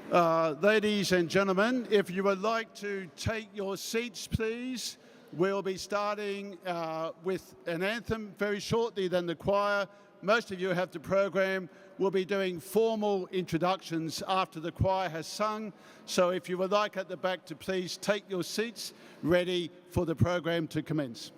Ladies and gentlemen, if you would like to take your seats, please. We'll be starting with an anthem very shortly, then the choir. Most of you have the program. We'll be doing formal introductions after the choir has sung. So if you would like at the back to please take your seats, ready for the program to commence.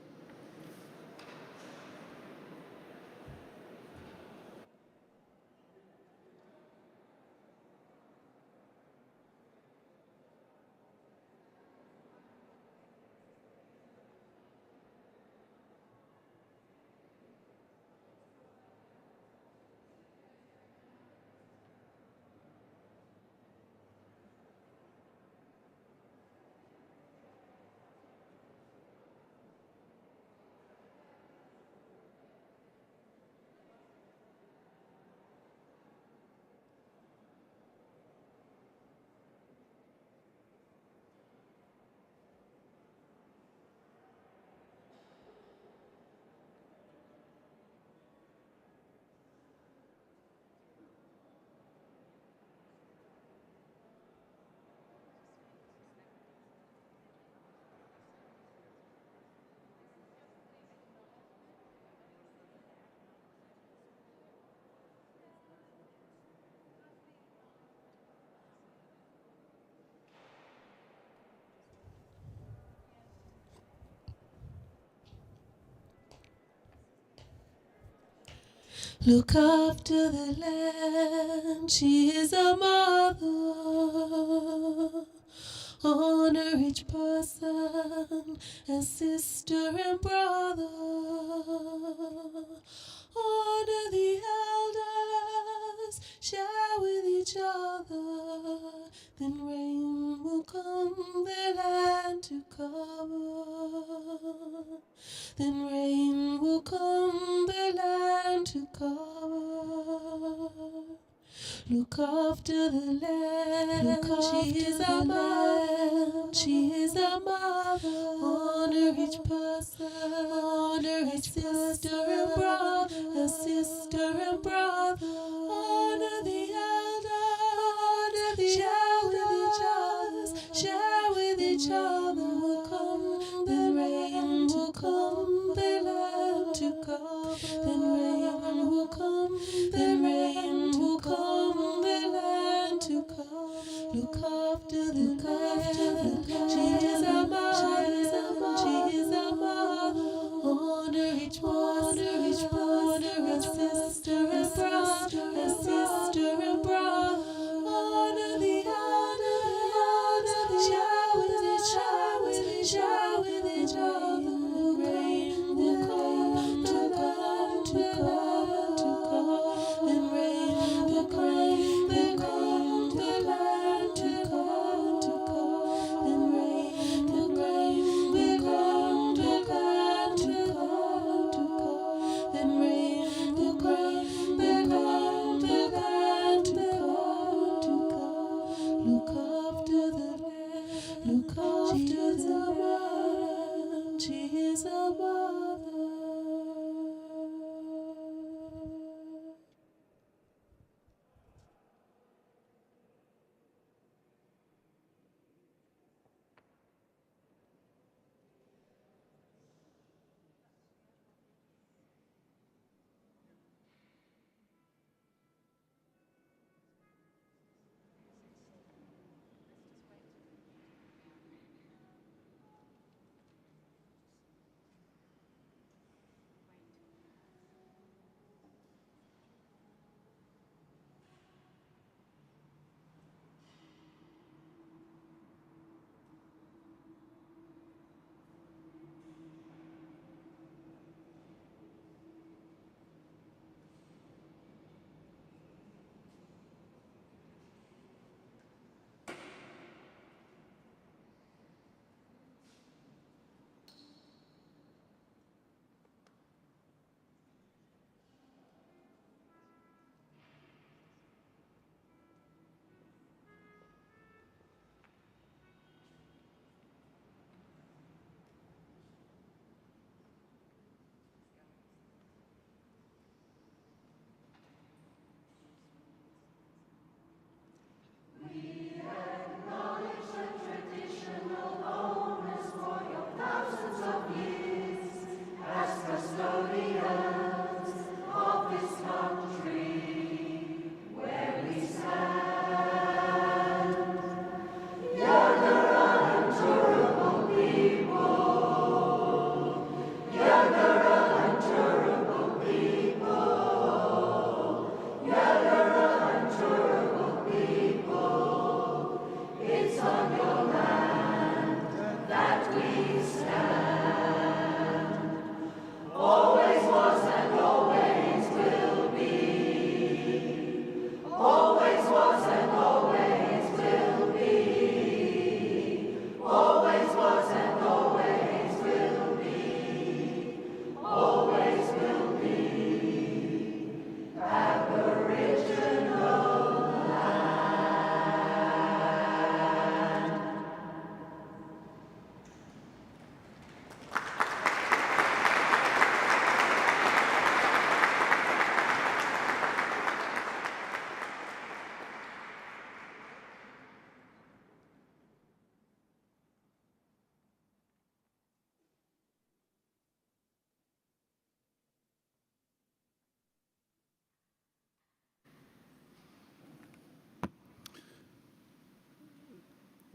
Look after the land, she is a mother. Honor each person as sister and brother. Honor the elders, share with each other. Then rain will come, their land to cover. Then rain will come, the land to cover. Look after the land, she is a mother, she is a mother. Honor each person, honor each sister and brother, a sister and brother. Honor the elder, honor the elders, share with each other. Will come, the rain will come, the land to cover. Then rain will come, the rain will come. Look after the land, she is a mother, she is a mother. Honor each sister and brother, a sister and brother. Honor the elders, share with each other. Rain will come to come, to come, to come. And rain will come, will come, the land to come, to come. And rain will come, will come, the land to come, to come. And rain will come, will come, the land to come, to come. Look after the land, look after the land, she is a mother.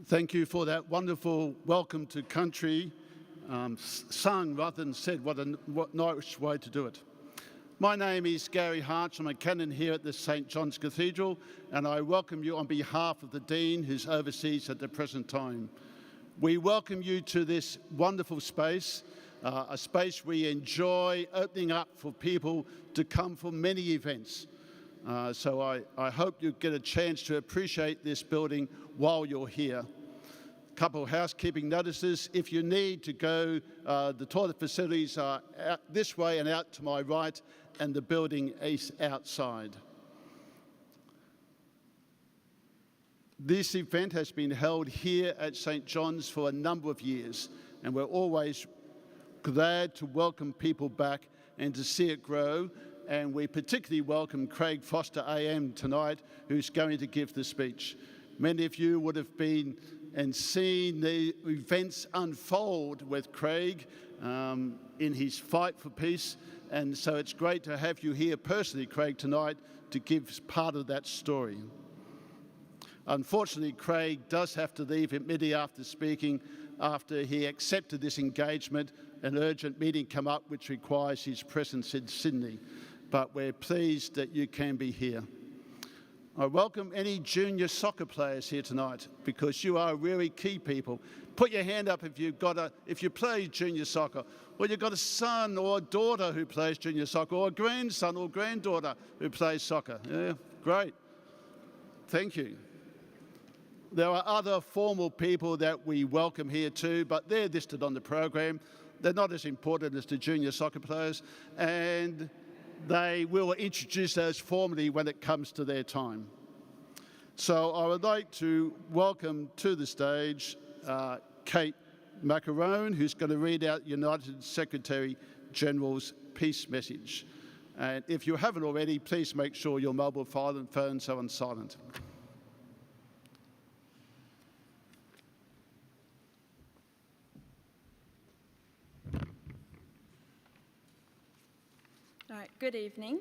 Thank you for that wonderful welcome to country, sung rather than said. What nice way to do it. My name is Gary Harch. I'm a canon here at the St. John's Cathedral, and I welcome you on behalf of the Dean who's overseas at the present time. We welcome you to this wonderful space, a space we enjoy opening up for people to come for many events. So I hope you get a chance to appreciate this building while you're here. A couple of housekeeping notices. If you need to go, the toilet facilities are out this way and out to my right, and the building is outside. This event has been held here at St. John's for a number of years, and we're always glad to welcome people back and to see it grow. And we particularly welcome Craig Foster AM tonight, who's going to give the speech. Many of you would have been and seen the events unfold with Craig in his fight for peace. And so it's great to have you here personally, Craig, tonight to give part of that story. Unfortunately, Craig does have to leave immediately after speaking, after he accepted this engagement. An urgent meeting come up which requires his presence in Sydney. But we're pleased that you can be here. I welcome any junior soccer players here tonight because you are really key people. Put your hand up if you play junior soccer, or you've got a son or a daughter who plays junior soccer, or a grandson or granddaughter who plays soccer. Yeah, great. Thank you. There are other formal people that we welcome here too, but they're listed on the program. They're not as important as the junior soccer players, and they will introduce those formally when it comes to their time. So I would like to welcome to the stage Kate Macarone, who's going to read out United Secretary General's peace message. And if you haven't already, please make sure your mobile phones are on silent. All right, good evening.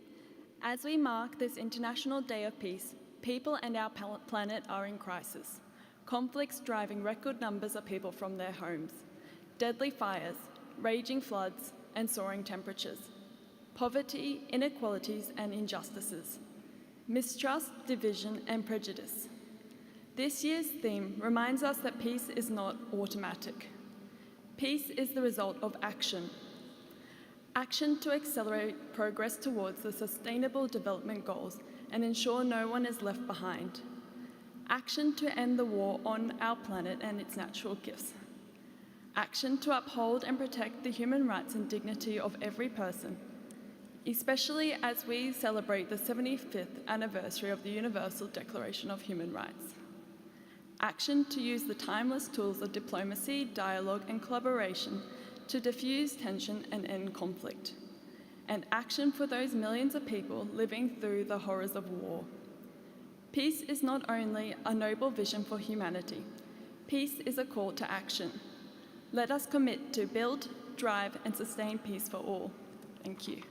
As we mark this International Day of Peace, people and our planet are in crisis. Conflicts driving record numbers of people from their homes. Deadly fires, raging floods, and soaring temperatures. Poverty, inequalities, and injustices. Mistrust, division, and prejudice. This year's theme reminds us that peace is not automatic. Peace is the result of action. Action to accelerate progress towards the Sustainable Development Goals and ensure no one is left behind. Action to end the war on our planet and its natural gifts. Action to uphold and protect the human rights and dignity of every person, especially as we celebrate the 75th anniversary of the Universal Declaration of Human Rights. Action to use the timeless tools of diplomacy, dialogue, and collaboration to diffuse tension and end conflict, and action for those millions of people living through the horrors of war. Peace is not only a noble vision for humanity, peace is a call to action. Let us commit to build, drive, and sustain peace for all. Thank you.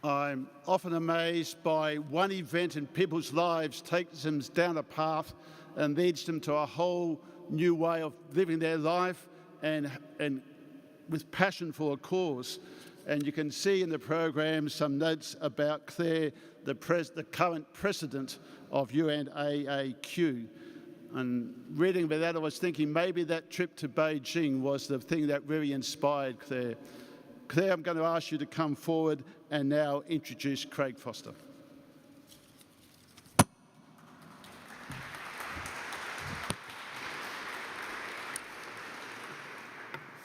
I'm often amazed by one event in people's lives takes them down a path and leads them to a whole new way of living their life and with passion for a cause. And you can see in the program some notes about Claire, the current president of UNAAQ. And reading about that, I was thinking maybe that trip to Beijing was the thing that really inspired Claire. Claire, I'm going to ask you to come forward and now introduce Craig Foster.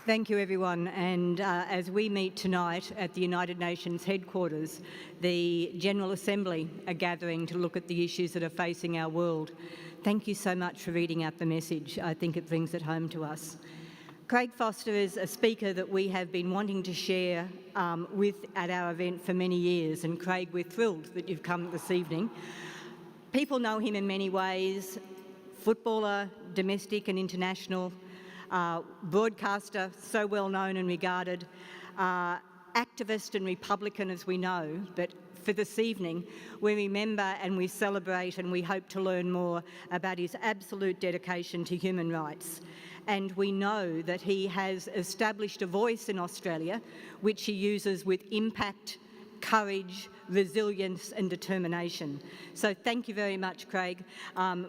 Thank you, everyone. And as we meet tonight at the United Nations headquarters, the General Assembly are gathering to look at the issues that are facing our world. Thank you so much for reading out the message. I think it brings it home to us. Craig Foster is a speaker that we have been wanting to share with at our event for many years. And Craig, we're thrilled that you've come this evening. People know him in many ways: footballer, domestic and international, broadcaster, so well known and regarded, activist and Republican as we know, but for this evening we remember and we celebrate and we hope to learn more about his absolute dedication to human rights. And we know that he has established a voice in Australia which he uses with impact, courage, resilience and determination. So thank you very much, Craig.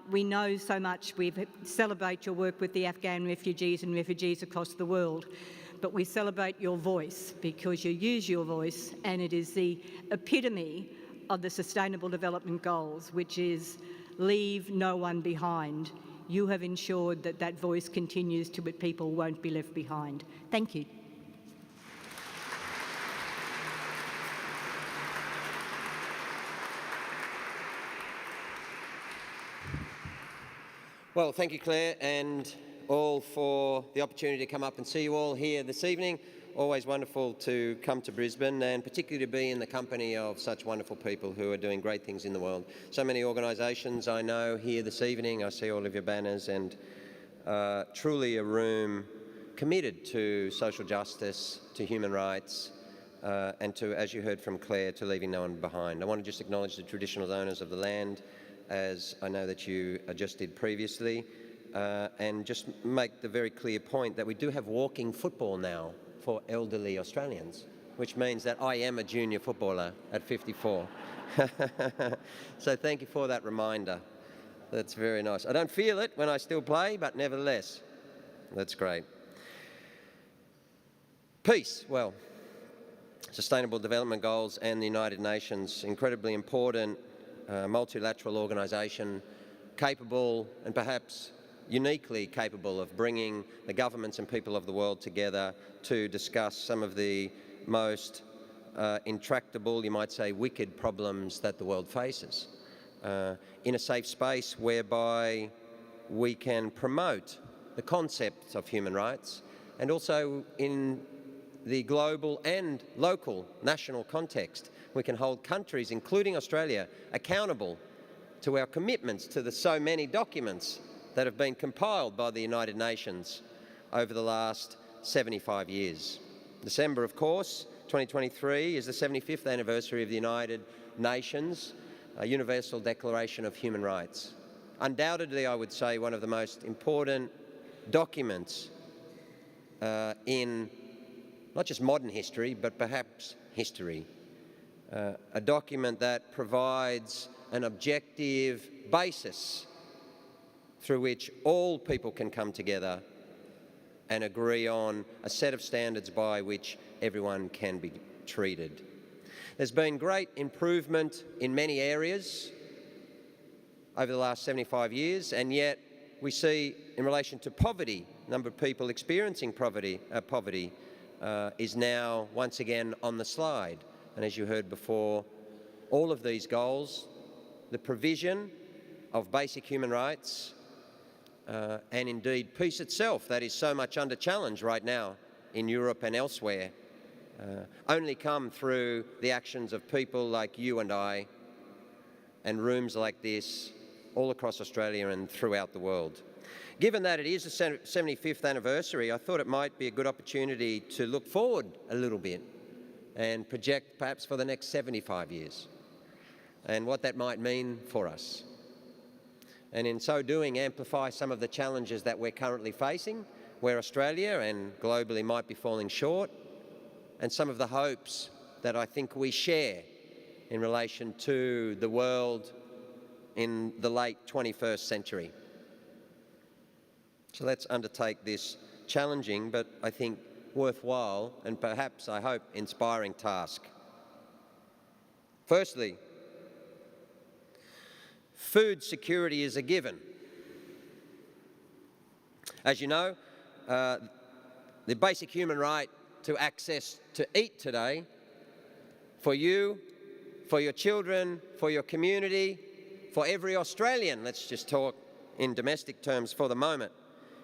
We know so much. We celebrate your work with the Afghan refugees and refugees across the world, but we celebrate your voice because you use your voice, and it is the epitome of the Sustainable Development Goals, which is leave no one behind. You have ensured that that voice continues to, but people won't be left behind. Thank you. Well, thank you, Claire, and all for the opportunity to come up and see you all here this evening. Always wonderful to come to Brisbane, and particularly to be in the company of such wonderful people who are doing great things in the world. So many organisations I know here this evening. I see all of your banners, and truly a room committed to social justice, to human rights, and to, as you heard from Claire, to leaving no one behind. I want to just acknowledge the traditional owners of the land, as I know that you just did previously, and just make the very clear point that we do have walking football now for elderly Australians, which means that I am a junior footballer at 54. So thank you for that reminder. That's very nice. I don't feel it when I still play, but nevertheless, that's great. Peace, well, Sustainable Development Goals and the United Nations, incredibly important multilateral organisation, capable and perhaps uniquely capable of bringing the governments and people of the world together to discuss some of the most intractable, you might say, wicked problems that the world faces, in a safe space whereby we can promote the concepts of human rights, and also in the global and local national context we can hold countries, including Australia, accountable to our commitments to the so many documents that have been compiled by the United Nations over the last 75 years. December, of course, 2023 is the 75th anniversary of the United Nations Universal Declaration of Human Rights. Undoubtedly, I would say, one of the most important documents in not just modern history, but perhaps history. A document that provides an objective basis through which all people can come together and agree on a set of standards by which everyone can be treated. There's been great improvement in many areas over the last 75 years, and yet we see, in relation to poverty, the number of people experiencing poverty is now once again on the slide. And as you heard before, all of these goals, the provision of basic human rights, and indeed peace itself, that is so much under challenge right now in Europe and elsewhere, only come through the actions of people like you and I, and rooms like this all across Australia and throughout the world. Given that it is the 75th anniversary, I thought it might be a good opportunity to look forward a little bit and project perhaps for the next 75 years and what that might mean for us. And in so doing, amplify some of the challenges that we're currently facing, where Australia and globally might be falling short, and some of the hopes that I think we share in relation to the world in the late 21st century. So let's undertake this challenging, but I think worthwhile and perhaps, I hope, inspiring task. Firstly, food security is a given. As you know, the basic human right to access to eat today, for you, for your children, for your community, for every Australian, let's just talk in domestic terms for the moment,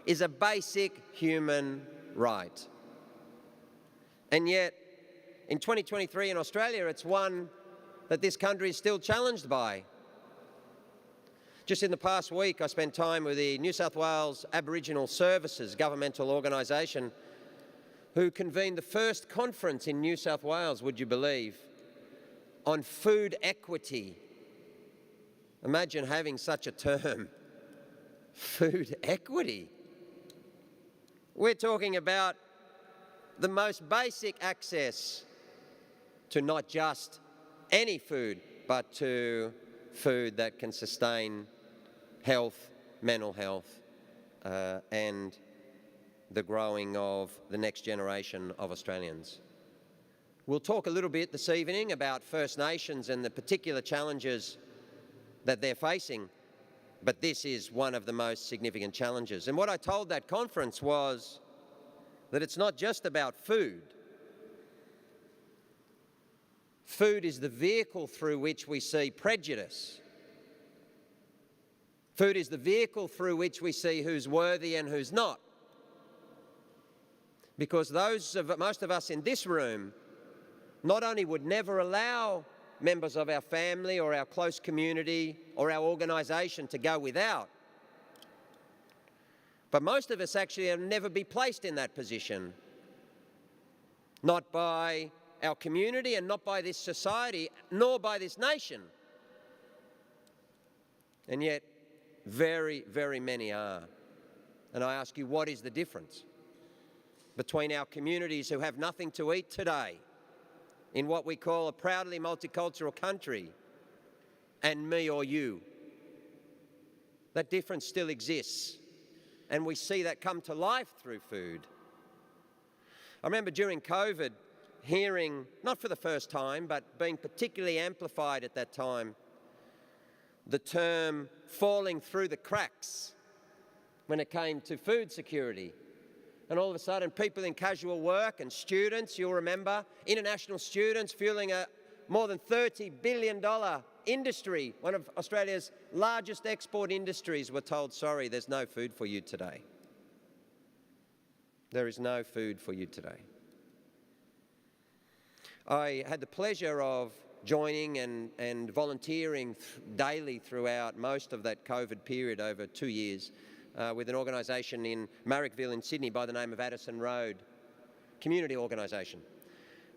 is a basic human right. And yet, in 2023 in Australia, it's one that this country is still challenged by. Just in the past week, I spent time with the New South Wales Aboriginal Services governmental organisation who convened the first conference in New South Wales, would you believe, on food equity. Imagine having such a term, food equity. We're talking about the most basic access to not just any food, but to food that can sustain health, mental health, and the growing of the next generation of Australians. We'll talk a little bit this evening about First Nations and the particular challenges that they're facing, but this is one of the most significant challenges. And what I told that conference was that it's not just about food. Food is the vehicle through which we see prejudice. Food is the vehicle through which we see who's worthy and who's not. Because most of us in this room not only would never allow members of our family or our close community or our organisation to go without, but most of us actually will never be placed in that position. Not by our community and not by this society, nor by this nation. And yet, very, very many are. And I ask you, what is the difference between our communities who have nothing to eat today in what we call a proudly multicultural country and me or you? That difference still exists, and we see that come to life through food. I remember during COVID hearing, not for the first time, but being particularly amplified at that time, the term falling through the cracks when it came to food security. And all of a sudden, people in casual work and students, you'll remember, international students fueling a more than $30 billion industry, one of Australia's largest export industries, were told, sorry, there's no food for you today. There is no food for you today. I had the pleasure of joining and volunteering daily throughout most of that COVID period over 2 years with an organisation in Marrickville in Sydney by the name of Addison Road Community Organisation.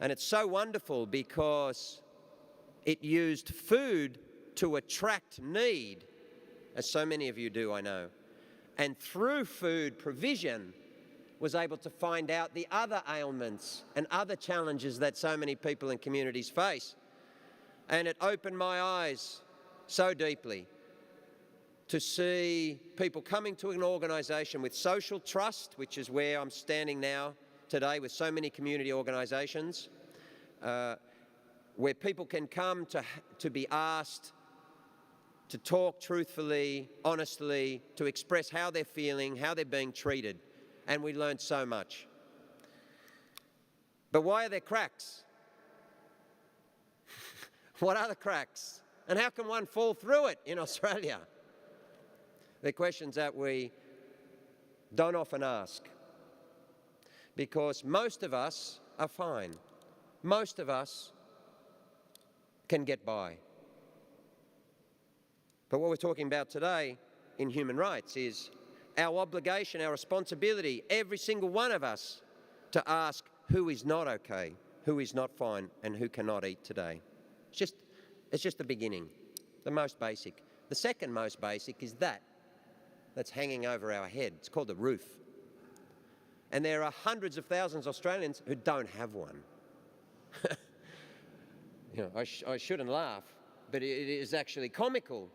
And it's so wonderful because it used food to attract need, as so many of you do, I know. And through food provision, was able to find out the other ailments and other challenges that so many people and communities face. And it opened my eyes so deeply to see people coming to an organisation with social trust, which is where I'm standing now today with so many community organisations, where people can come to be asked to talk truthfully, honestly, to express how they're feeling, how they're being treated. And we learned so much. But why are there cracks? What are the cracks? And how can one fall through it in Australia? They're questions that we don't often ask, because most of us are fine. Most of us can get by. But what we're talking about today in human rights is our obligation, our responsibility, every single one of us, to ask who is not okay, who is not fine, and who cannot eat today. It's just the beginning, the most basic. The second most basic is that's hanging over our head. It's called the roof. And there are hundreds of thousands of Australians who don't have one. You know, I shouldn't laugh, but it is actually comical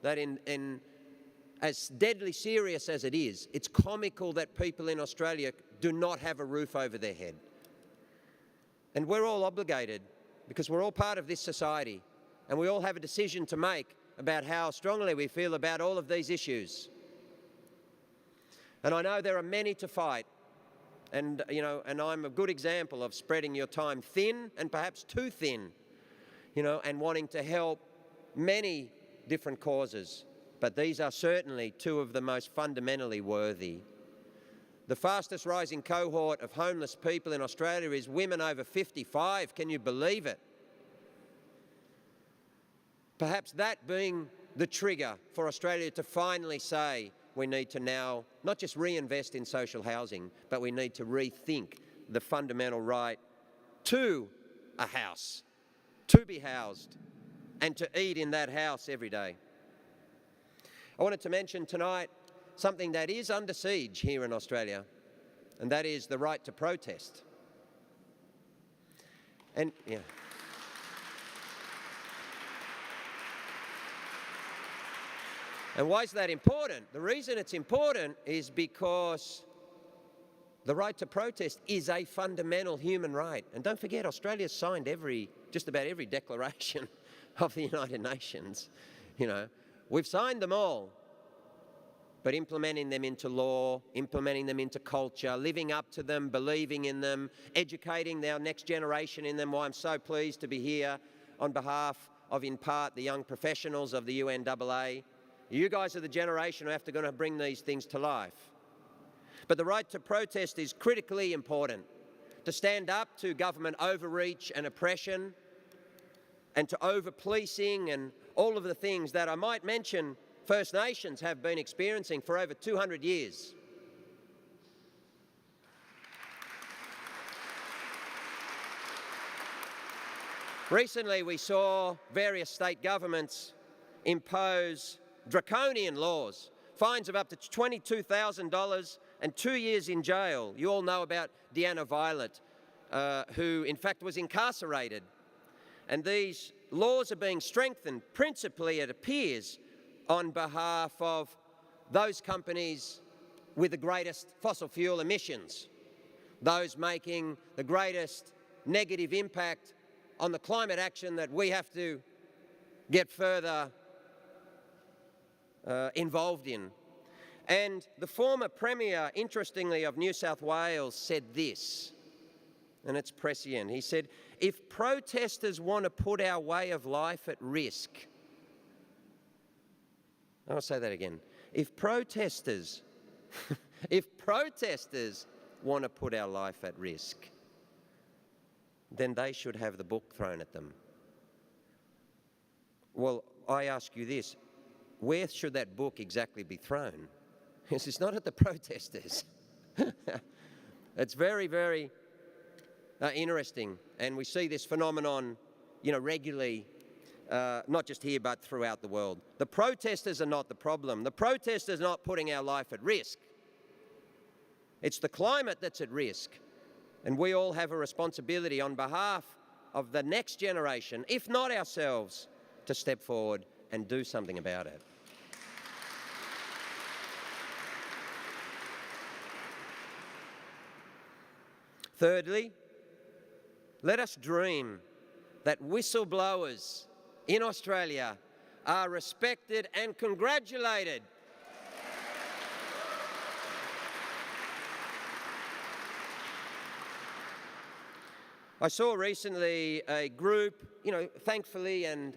that in as deadly serious as it is, it's comical that people in Australia do not have a roof over their head. And we're all obligated, because we're all part of this society, and we all have a decision to make about how strongly we feel about all of these issues. And I know there are many to fight, and and I'm a good example of spreading your time thin and perhaps too thin, and wanting to help many different causes. But these are certainly two of the most fundamentally worthy. The fastest rising cohort of homeless people in Australia is women over 55. Can you believe it? Perhaps that being the trigger for Australia to finally say we need to now not just reinvest in social housing, but we need to rethink the fundamental right to a house, to be housed, and to eat in that house every day. I wanted to mention tonight something that is under siege here in Australia, and that is the right to protest. And yeah. And why is that important? The reason it's important is because the right to protest is a fundamental human right. And don't forget, Australia's signed just about every declaration of the United Nations. You know, we've signed them all. But implementing them into law, implementing them into culture, living up to them, believing in them, educating our next generation in them, why I'm so pleased to be here on behalf of, in part, the young professionals of the UNAA. You guys are the generation who have to bring these things to life. But the right to protest is critically important, to stand up to government overreach and oppression and to over-policing and all of the things that I might mention First Nations have been experiencing for over 200 years. Recently, we saw various state governments impose draconian laws, fines of up to $22,000 and 2 years in jail. You all know about Deanna Violet, who in fact was incarcerated. And these laws are being strengthened, principally, it appears, on behalf of those companies with the greatest fossil fuel emissions, those making the greatest negative impact on the climate action that we have to get further involved in. And the former Premier, interestingly, of New South Wales said this, and it's prescient. He said, if protesters want to put our way of life at risk, I'll say that again. If protesters want to put our life at risk, then they should have the book thrown at them. Well, I ask you this, where should that book exactly be thrown? It's not at the protesters. It's very, very interesting, and we see this phenomenon, regularly, not just here but throughout the world. The protesters are not the problem. The protesters are not putting our life at risk. It's the climate that's at risk, and we all have a responsibility on behalf of the next generation, if not ourselves, to step forward and do something about it. Thirdly, let us dream that whistleblowers in Australia are respected and congratulated. I saw recently a group, thankfully and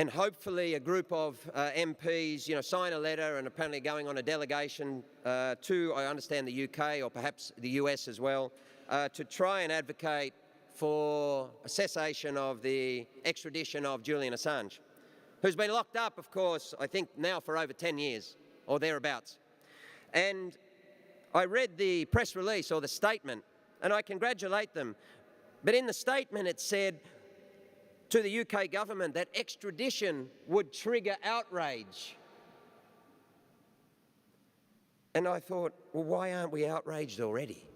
hopefully a group of MPs, sign a letter and apparently going on a delegation to, I understand, the UK or perhaps the US as well, to try and advocate for a cessation of the extradition of Julian Assange, who's been locked up, of course, I think now for over 10 years or thereabouts. And I read the press release or the statement, and I congratulate them. But in the statement it said to the UK government that extradition would trigger outrage. And I thought, well, why aren't we outraged already?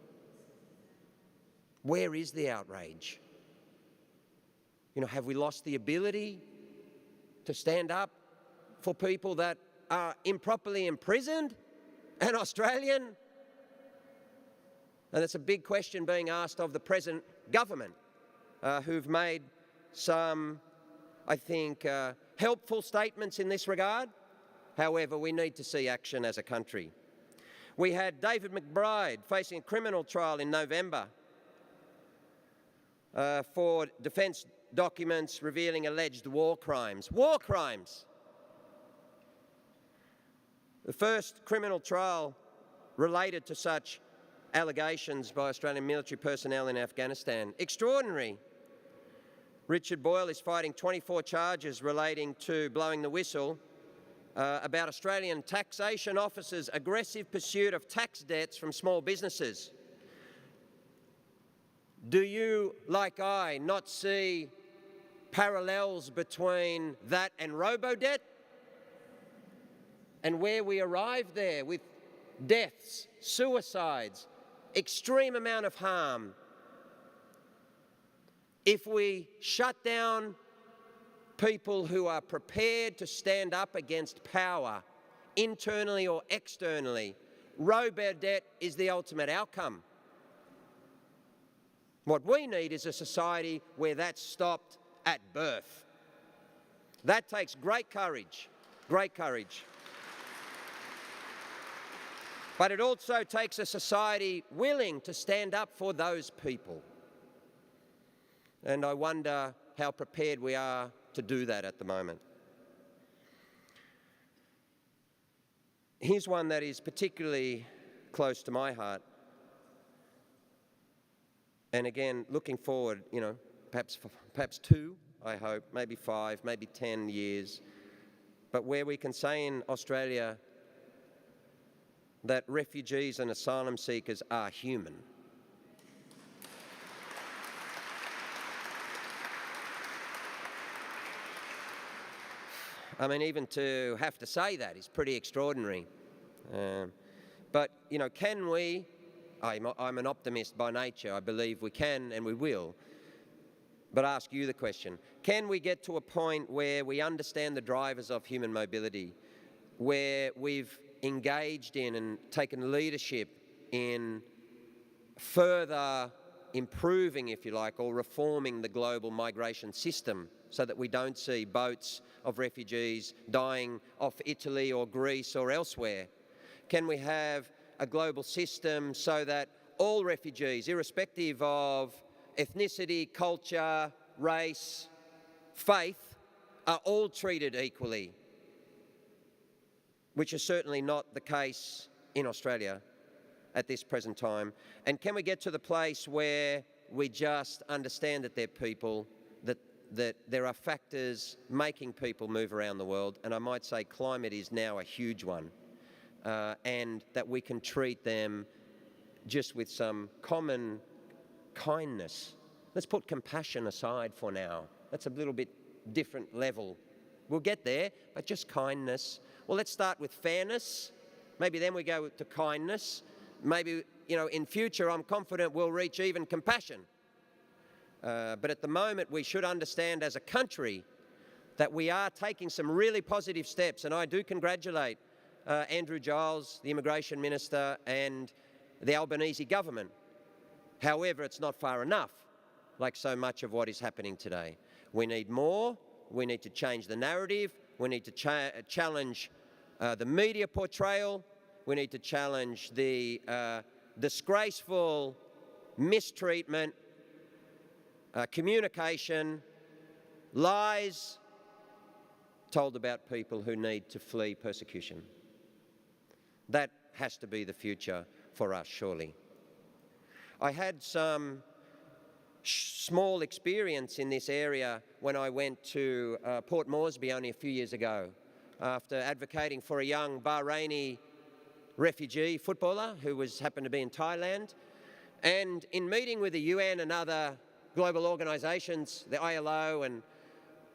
Where is the outrage? Have we lost the ability to stand up for people that are improperly imprisoned and Australian? And it's a big question being asked of the present government, who've made some, I think, helpful statements in this regard. However, we need to see action as a country. We had David McBride facing a criminal trial in November for defence documents revealing alleged war crimes. War crimes! The first criminal trial related to such allegations by Australian military personnel in Afghanistan. Extraordinary Richard Boyle is fighting 24 charges relating to blowing the whistle about Australian taxation officers' aggressive pursuit of tax debts from small businesses. Do you, like I, not see parallels between that and robo-debt? And where we arrive there with deaths, suicides, extreme amount of harm. If we shut down people who are prepared to stand up against power, internally or externally, robo-debt is the ultimate outcome. What we need is a society where that's stopped at birth. That takes great courage, great courage. But it also takes a society willing to stand up for those people. And I wonder how prepared we are to do that at the moment. Here's one that is particularly close to my heart. And again, looking forward, perhaps 2, I hope, maybe 5, maybe 10 years, but where we can say in Australia that refugees and asylum seekers are human. I mean, even to have to say that is pretty extraordinary. But, can we, I'm an optimist by nature, I believe we can and we will, but ask you the question, can we get to a point where we understand the drivers of human mobility, where we've engaged in and taken leadership in further improving, if you like, or reforming the global migration system so that we don't see boats of refugees dying off Italy or Greece or elsewhere? Can we have a global system so that all refugees, irrespective of ethnicity, culture, race, faith, are all treated equally? Which is certainly not the case in Australia at this present time. And can we get to the place where we just understand that they're people, that there are factors making people move around the world, and I might say climate is now a huge one, and that we can treat them just with some common kindness. Let's put compassion aside for now. That's a little bit different level. We'll get there, but just kindness. Well, let's start with fairness. Maybe then we go to kindness. Maybe, in future, I'm confident we'll reach even compassion. But at the moment, we should understand as a country that we are taking some really positive steps. And I do congratulate Andrew Giles, the Immigration Minister, and the Albanese government. However, it's not far enough, like so much of what is happening today. We need more. We need to change the narrative. We need to challenge the media portrayal. We need to challenge the disgraceful mistreatment, communication, lies told about people who need to flee persecution. That has to be the future for us, surely. I had some small experience in this area when I went to Port Moresby only a few years ago after advocating for a young Bahraini refugee footballer who happened to be in Thailand. And in meeting with the UN and other global organisations, the ILO, and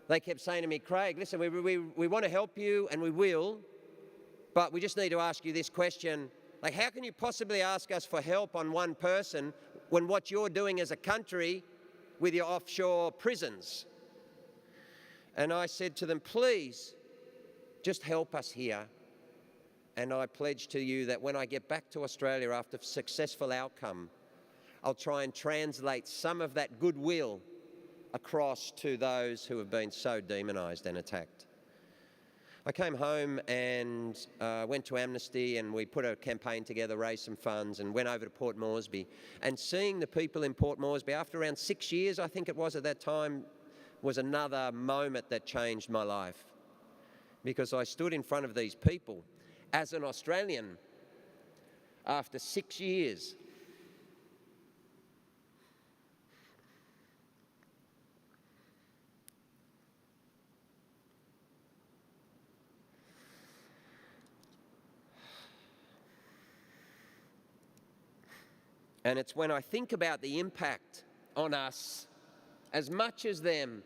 they kept saying to me, Craig, listen, we want to help you and we will, but we just need to ask you this question. Like, how can you possibly ask us for help on one person when what you're doing as a country with your offshore prisons? And I said to them, please, just help us here. And I pledge to you that when I get back to Australia after a successful outcome, I'll try and translate some of that goodwill across to those who have been so demonised and attacked. I came home and went to Amnesty, and we put a campaign together, raised some funds, and went over to Port Moresby. And seeing the people in Port Moresby, after around 6 years, I think it was at that time, was another moment that changed my life. Because I stood in front of these people as an Australian after 6 years. And it's when I think about the impact on us as much as them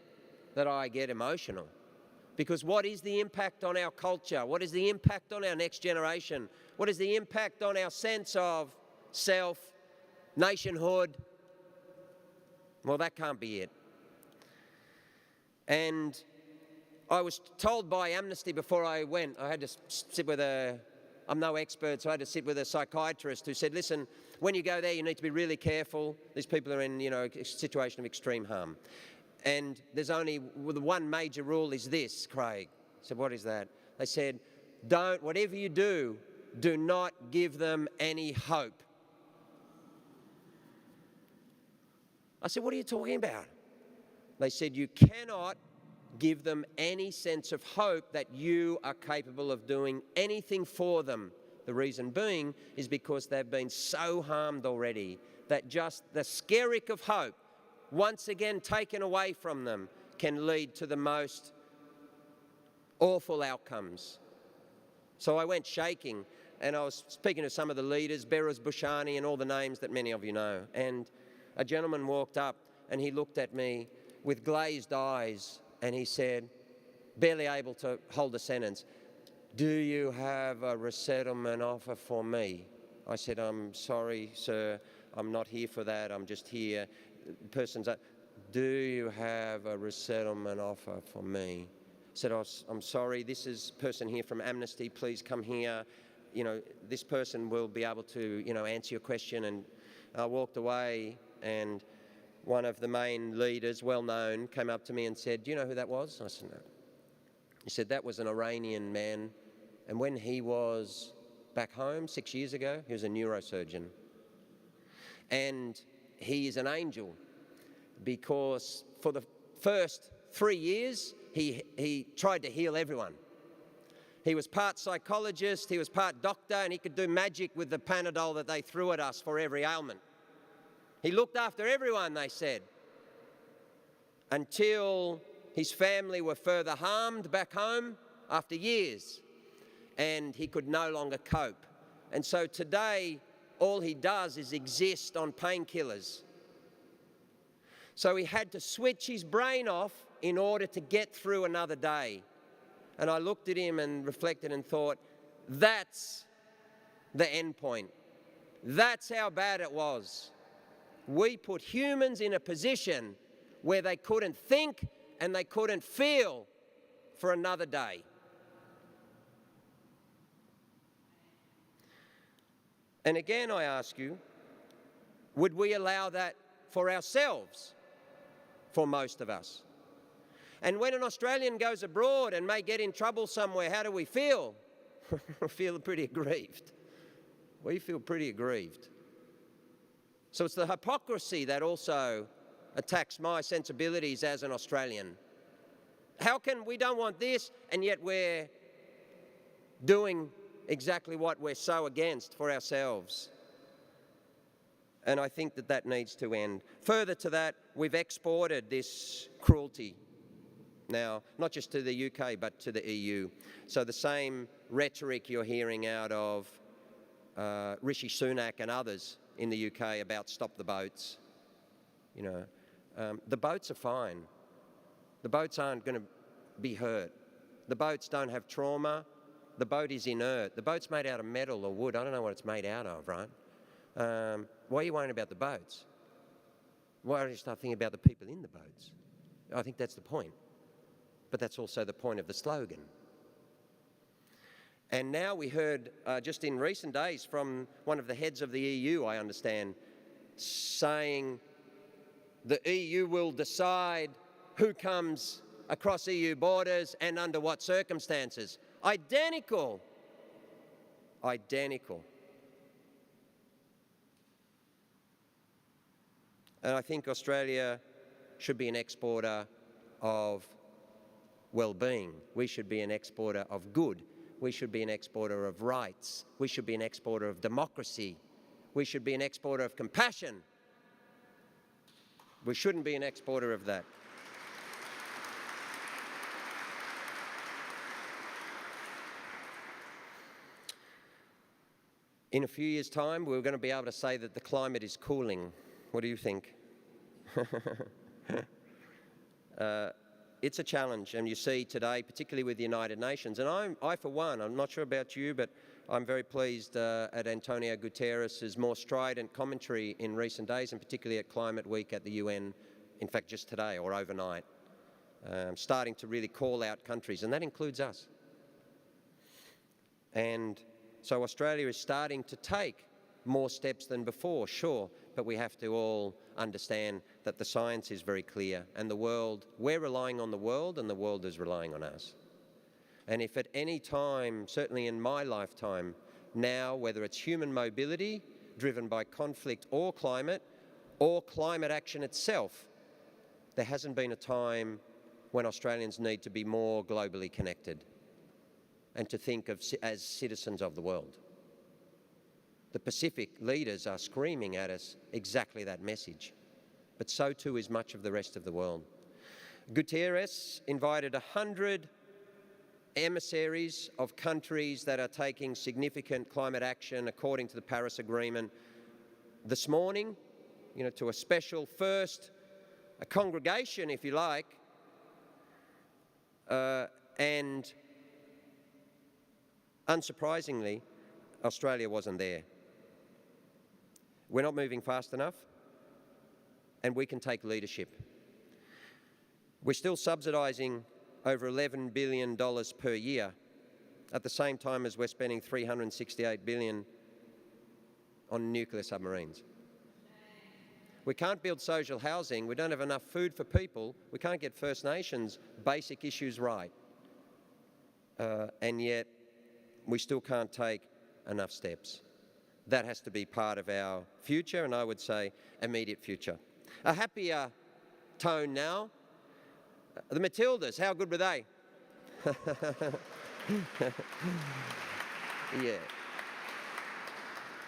that I get emotional. Because what is the impact on our culture? What is the impact on our next generation? What is the impact on our sense of self, nationhood? Well, that can't be it. And I was told by Amnesty before I went, I had to sit with I'm no expert, so I had to sit with a psychiatrist who said, listen, when you go there, you need to be really careful. These people are in, a situation of extreme harm. And there's only one major rule is this, Craig. I said, what is that? They said, whatever you do not give them any hope. I said, what are you talking about? They said, you cannot give them any sense of hope that you are capable of doing anything for them. The reason being is because they've been so harmed already that just the skerrick of hope, once again taken away from them, can lead to the most awful outcomes. So I went shaking, and I was speaking to some of the leaders, Behrouz Booshani and all the names that many of you know, and a gentleman walked up and he looked at me with glazed eyes and he said, barely able to hold a sentence, do you have a resettlement offer for me? I said, I'm sorry, sir, I'm not here for that, I'm just here. The person's like, do you have a resettlement offer for me? I said, I'm sorry, this is a person here from Amnesty, please come here. This person will be able to, answer your question. And I walked away, and one of the main leaders, well known, came up to me and said, do you know who that was? I said, no. He said, that was an Iranian man, and when he was back home 6 years ago, he was a neurosurgeon. And he is an angel, because for the first 3 years, he tried to heal everyone. He was part psychologist, he was part doctor, and he could do magic with the Panadol that they threw at us for every ailment. He looked after everyone, they said, until his family were further harmed back home after years, and he could no longer cope. And so today, all he does is exist on painkillers. So he had to switch his brain off in order to get through another day. And I looked at him and reflected and thought, that's the end point. That's how bad it was. We put humans in a position where they couldn't think and they couldn't feel for another day. And again, I ask you, would we allow that for ourselves, for most of us? And when an Australian goes abroad and may get in trouble somewhere, how do we feel? We feel pretty aggrieved. We feel pretty aggrieved. So it's the hypocrisy that also attacks my sensibilities as an Australian. How can we don't want this, and yet we're doing exactly what we're so against for ourselves? And I think that needs to end. Further to that, we've exported this cruelty now, not just to the UK, but to the EU. So the same rhetoric you're hearing out of Rishi Sunak and others in the UK about stop the boats. The boats are fine. The boats aren't going to be hurt. The boats don't have trauma. The boat is inert. The boat's made out of metal or wood. I don't know what it's made out of, right? Why are you worrying about the boats? Why don't you start thinking about the people in the boats? I think that's the point. But that's also the point of the slogan. And now we heard just in recent days from one of the heads of the EU, I understand, saying the EU will decide who comes across EU borders and under what circumstances. Identical. Identical. And I think Australia should be an exporter of well-being. We should be an exporter of good. We should be an exporter of rights. We should be an exporter of democracy. We should be an exporter of compassion. We shouldn't be an exporter of that. in a few years' time, we're going to be able to say that the climate is cooling. What do you think? It's a challenge, and you see today, particularly with the United Nations, and I for one, I'm not sure about you, but I'm very pleased at Antonio Guterres' more strident commentary in recent days, and particularly at Climate Week at the UN, in fact just today or overnight, starting to really call out countries, and that includes us. And so Australia is starting to take more steps than before, sure, but we have to all understand that the science is very clear, and the world, we're relying on the world and the world is relying on us. And if at any time, certainly in my lifetime now, whether it's human mobility driven by conflict or climate action itself, there hasn't been a time when Australians need to be more globally connected and to think of as citizens of the world. The Pacific leaders are screaming at us exactly that message, but so too is much of the rest of the world. Guterres invited 100 emissaries of countries that are taking significant climate action according to the Paris Agreement this morning, to a special a congregation, if you like, and unsurprisingly, Australia wasn't there. We're not moving fast enough, and we can take leadership. We're still subsidising over $11 billion per year, at the same time as we're spending $368 billion on nuclear submarines. We can't build social housing, we don't have enough food for people, we can't get First Nations basic issues right, and yet we still can't take enough steps. That has to be part of our future, and I would say immediate future. A happier tone now. The Matildas, how good were they? Yeah.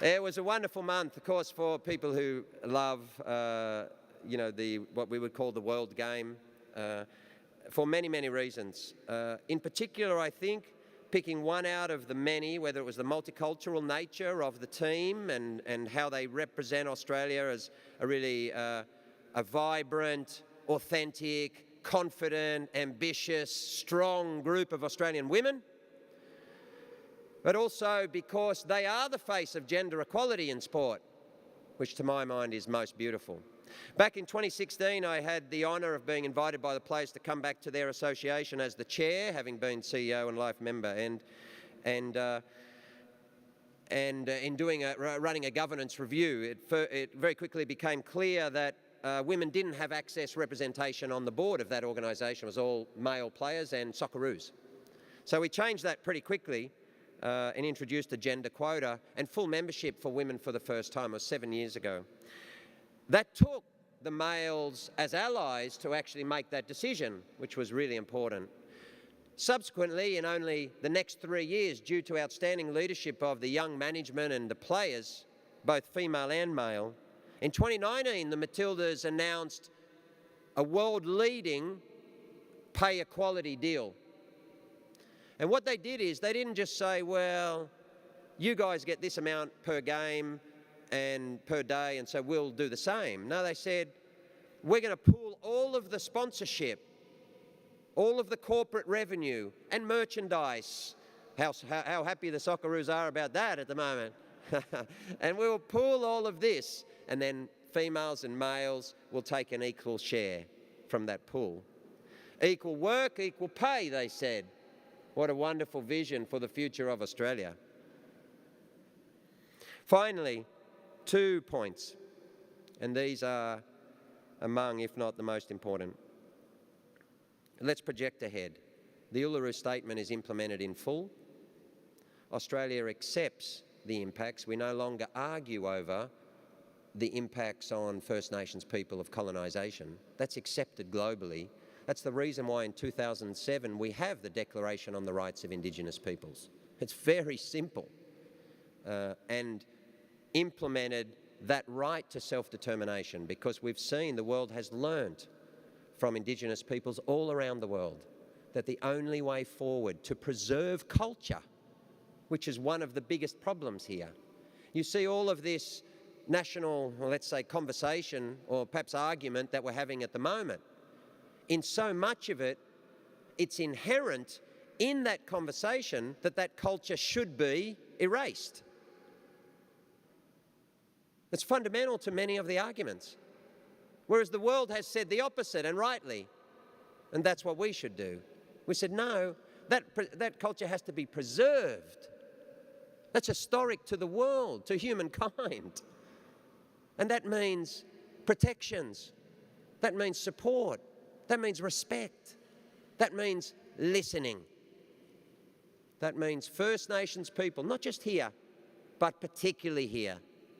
It was a wonderful month, of course, for people who love, what we would call the world game, for many, many reasons. In particular, I think, picking one out of the many, whether it was the multicultural nature of the team and how they represent Australia as a really a vibrant, authentic, confident, ambitious, strong group of Australian women, but also because they are the face of gender equality in sport, which to my mind is most beautiful. Back in 2016, I had the honour of being invited by the players to come back to their association as the chair, having been CEO and life member, and in running a governance review, it very quickly became clear that women didn't have access representation on the board of that organisation. It was all male players and Socceroos. So we changed that pretty quickly and introduced a gender quota and full membership for women for the first time. It was 7 years ago. That took the males as allies to actually make that decision, which was really important. Subsequently, in only the next 3 years, due to outstanding leadership of the young management and the players, both female and male, in 2019, the Matildas announced a world-leading pay equality deal. And what they did is they didn't just say, well, you guys get this amount per game and per day, and so we'll do the same. No, they said, we're going to pool all of the sponsorship, all of the corporate revenue and merchandise. How happy the Socceroos are about that at the moment. And we will pool all of this, and then females and males will take an equal share from that pool. Equal work, equal pay, they said. What a wonderful vision for the future of Australia. Finally, 2 points, and these are among, if not the most important. Let's project ahead. The Uluru Statement is implemented in full. Australia accepts the impacts. We no longer argue over the impacts on First Nations people of colonisation. That's accepted globally. That's the reason why in 2007 we have the Declaration on the Rights of Indigenous Peoples. It's very simple and implemented that right to self-determination, because we've seen the world has learnt from Indigenous peoples all around the world that the only way forward to preserve culture, which is one of the biggest problems here, You see all of this national, well, let's say, conversation or perhaps argument that we're having at the moment. In so much of it, it's inherent in that conversation that that culture should be erased. It's fundamental to many of the arguments. Whereas the world has said the opposite, and rightly. And that's what we should do. We said, no, that culture has to be preserved. That's historic to the world, to humankind. And that means protections. That means support. That means respect. That means listening. That means First Nations people, not just here, but particularly here,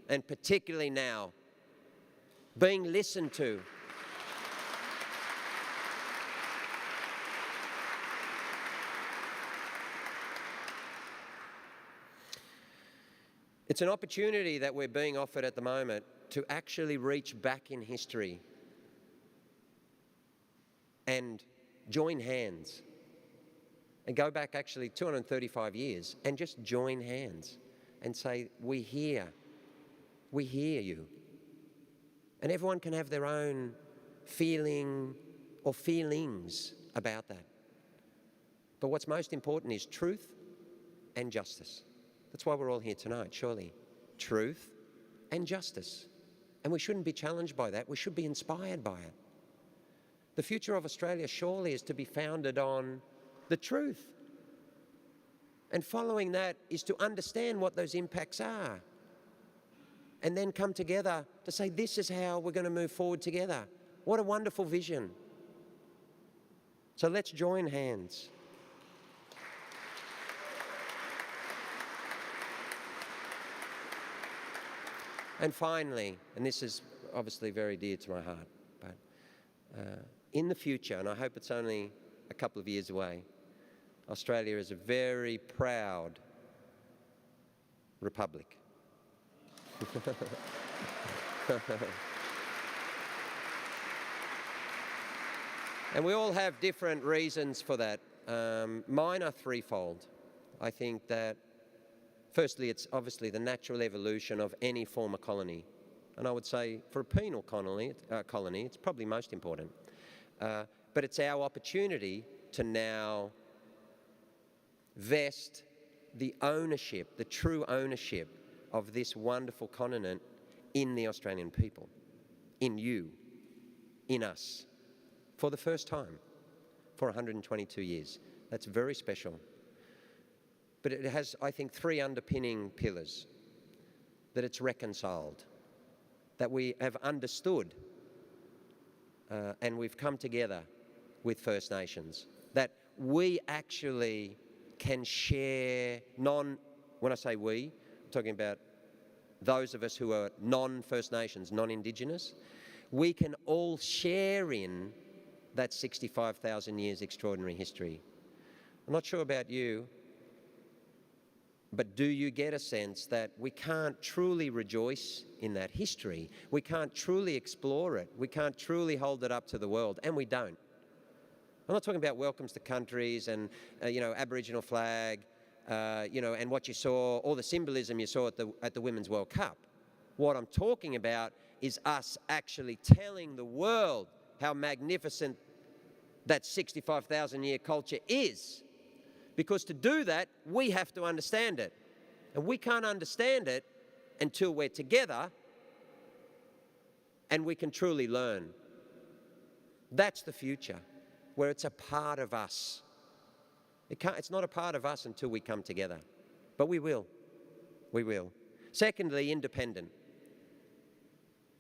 and particularly now, being listened to. It's an opportunity that we're being offered at the moment to actually reach back in history and join hands and go back actually 235 years and just join hands and say, we hear you. And everyone can have their own feeling or feelings about that. But what's most important is truth and justice. That's why we're all here tonight, surely. Truth and justice. And we shouldn't be challenged by that. We should be inspired by it. The future of Australia surely is to be founded on the truth. And following that is to understand what those impacts are. And then come together to say, this is how we're going to move forward together. What a wonderful vision. So let's join hands. And finally, and this is obviously very dear to my heart, but in the future, and I hope it's only a couple of years away, Australia is a very proud republic. And we all have different reasons for that. Mine are threefold. I think that firstly, it's obviously the natural evolution of any former colony. And I would say for a penal colony, it's probably most important. But it's our opportunity to now vest the ownership, the true ownership of this wonderful continent in the Australian people, in you, in us, for the first time, for 122 years. That's very special. But it has, I think, three underpinning pillars. That it's reconciled, that we have understood and we've come together with First Nations, that we actually can share when I say we, I'm talking about those of us who are non-First Nations, non-Indigenous, we can all share in that 65,000 years extraordinary history. I'm not sure about you, but do you get a sense that we can't truly rejoice in that history? We can't truly explore it. We can't truly hold it up to the world, and we don't. I'm not talking about welcomes to countries and, Aboriginal flag, and what you saw, all the symbolism you saw at the Women's World Cup. What I'm talking about is us actually telling the world how magnificent that 65,000-year culture is. Because to do that, we have to understand it. And we can't understand it until we're together and we can truly learn. That's the future, where it's a part of us. It's not a part of us until we come together. But we will. We will. Secondly, independent.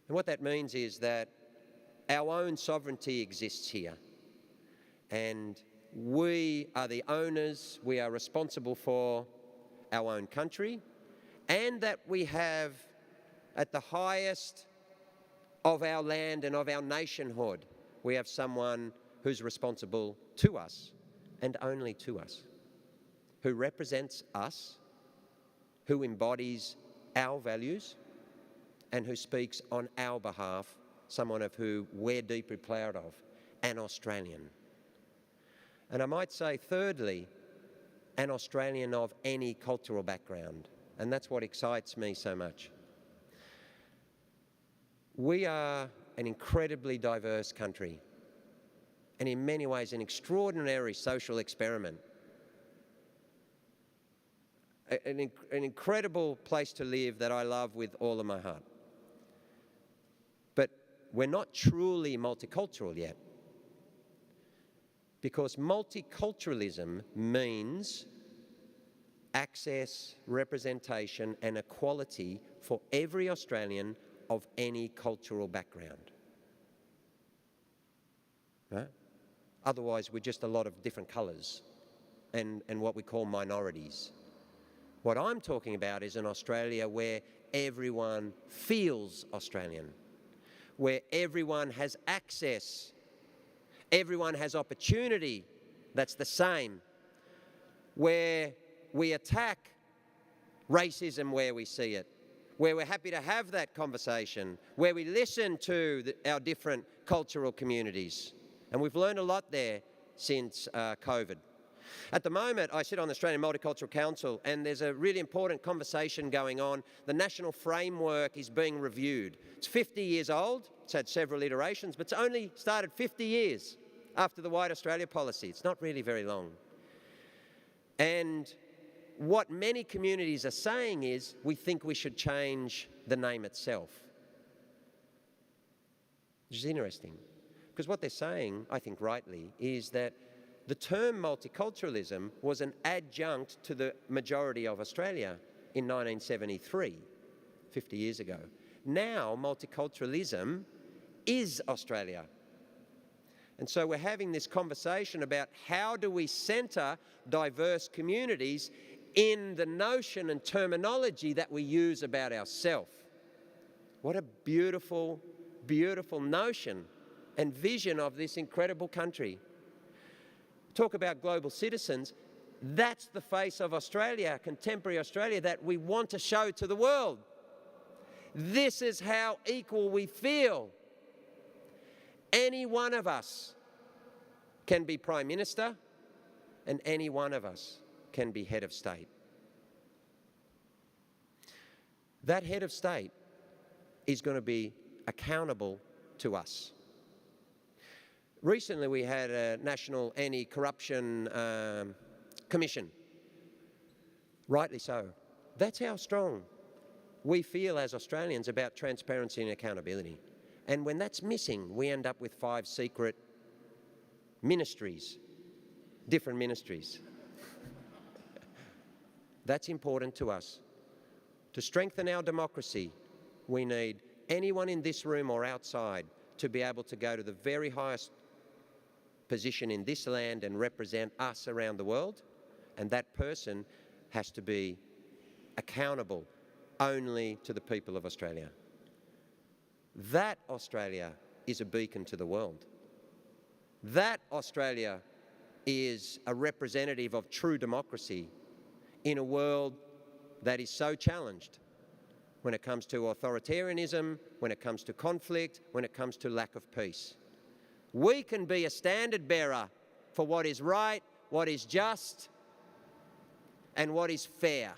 And what that means is that our own sovereignty exists here. And we are the owners, we are responsible for our own country, and that we have at the highest of our land and of our nationhood, we have someone who's responsible to us and only to us, who represents us, who embodies our values, and who speaks on our behalf, someone of who we're deeply proud of, an Australian. And I might say, thirdly, an Australian of any cultural background. And that's what excites me so much. We are an incredibly diverse country, and in many ways an extraordinary social experiment. An incredible place to live that I love with all of my heart. But we're not truly multicultural yet, because multiculturalism means access, representation and equality for every Australian of any cultural background. Right? Otherwise, we're just a lot of different colours and what we call minorities. What I'm talking about is an Australia where everyone feels Australian, where everyone has access, everyone has opportunity that's the same, where we attack racism where we see it, where we're happy to have that conversation, where we listen to our different cultural communities. And we've learned a lot there since COVID. At the moment, I sit on the Australian Multicultural Council, and there's a really important conversation going on. The national framework is being reviewed. It's 50 years old. It's had several iterations, but it's only started 50 years after the White Australia policy. It's not really very long. And what many communities are saying is, we think we should change the name itself. Which is interesting, because what they're saying, I think rightly, is that the term multiculturalism was an adjunct to the majority of Australia in 1973, 50 years ago. Now, multiculturalism is Australia. And so we're having this conversation about how do we centre diverse communities in the notion and terminology that we use about ourselves. What a beautiful, beautiful notion and vision of this incredible country. Talk about global citizens. That's the face of Australia, contemporary Australia, that we want to show to the world. This is how equal we feel. Any one of us can be Prime Minister, and any one of us can be head of state. That head of state is going to be accountable to us. Recently, we had a National Anti-Corruption Commission. Rightly so. That's how strong we feel as Australians about transparency and accountability. And when that's missing, we end up with 5 secret ministries, different ministries. That's important to us. To strengthen our democracy, we need anyone in this room or outside to be able to go to the very highest position in this land and represent us around the world, and that person has to be accountable only to the people of Australia. That Australia is a beacon to the world. That Australia is a representative of true democracy in a world that is so challenged when it comes to authoritarianism, when it comes to conflict, when it comes to lack of peace. We can be a standard bearer for what is right, what is just, and what is fair.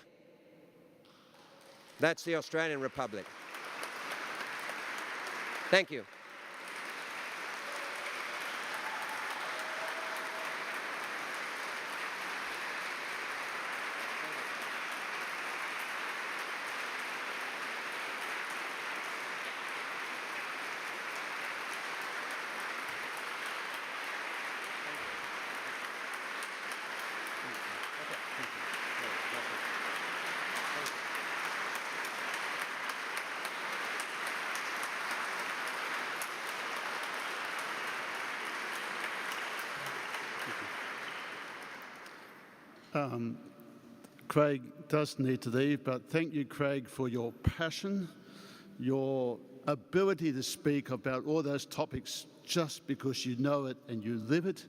That's the Australian Republic. Thank you. Craig does need to leave, but thank you, Craig, for your passion, your ability to speak about all those topics just because you know it and you live it.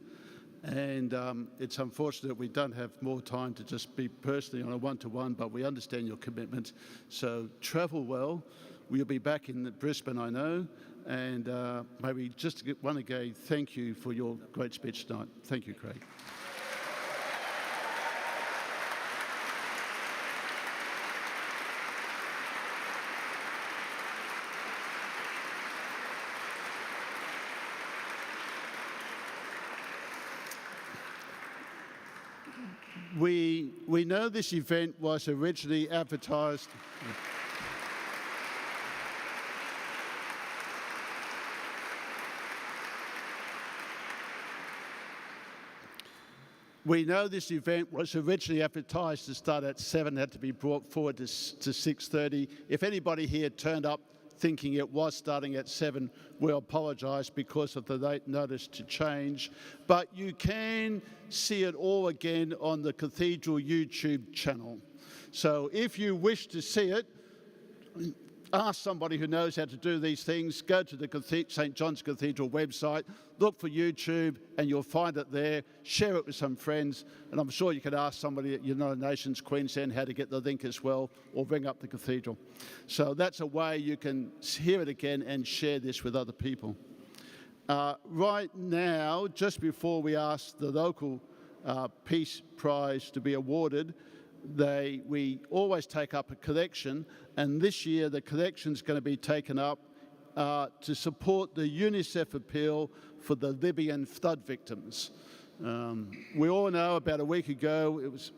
And it's unfortunate we don't have more time to just be personally on a one-to-one, but we understand your commitment. So travel well. We'll be back in Brisbane, I know. And maybe just want to again thank you for your great speech tonight. Thank you, Craig. We know this event was originally advertised. We know this event was originally advertised to start at 7, had to be brought forward to 6:30. If anybody here turned up thinking it was starting at 7, we apologise because of the late notice to change. But you can see it all again on the Cathedral YouTube channel. So if you wish to see it, ask somebody who knows how to do these things, go to the St John's Cathedral website, look for YouTube, and you'll find it there. Share it with some friends, and I'm sure you could ask somebody at United Nations Queensland how to get the link as well, or ring up the cathedral. So that's a way you can hear it again and share this with other people. Right now, just before we ask the local Peace Prize to be awarded, we always take up a collection, and this year the collection is going to be taken up to support the UNICEF appeal for the Libyan flood victims. We all know about a week ago it was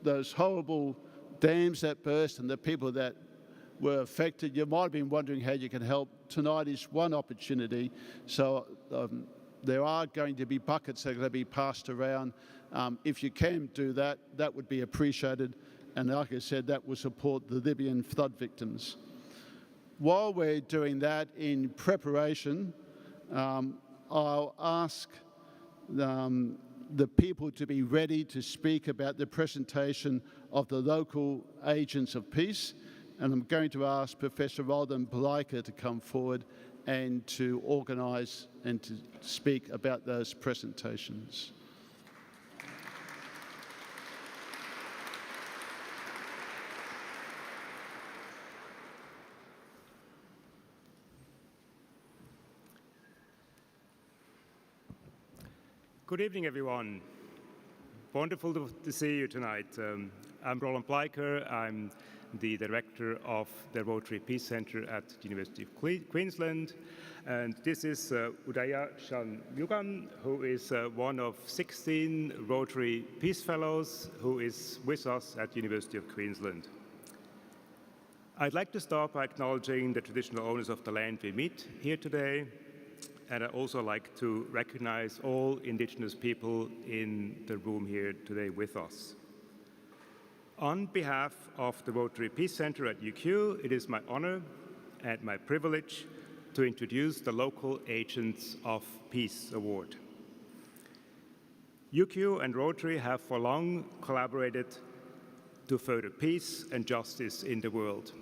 those horrible dams that burst and the people that were affected. You might have been wondering how you can help. Tonight is one opportunity. So there are going to be buckets that are going to be passed around. If you can do that, that would be appreciated. And like I said, that will support the Libyan flood victims. While we're doing that, in preparation, I'll ask the people to be ready to speak about the presentation of the local agents of peace. And I'm going to ask Professor Roland Bleicher to come forward and to organise and to speak about those presentations. Good evening, everyone. Wonderful to see you tonight. I'm Roland Bleicher. I'm the director of the Rotary Peace Centre at the University of Queensland. And this is Udaya Shanmugan, who is one of 16 Rotary Peace Fellows who is with us at the University of Queensland. I'd like to start by acknowledging the traditional owners of the land we meet here today. And I'd also like to recognize all Indigenous people in the room here today with us. On behalf of the Rotary Peace Centre at UQ, it is my honor and my privilege to introduce the Local Agents of Peace Award. UQ and Rotary have for long collaborated to further peace and justice in the world.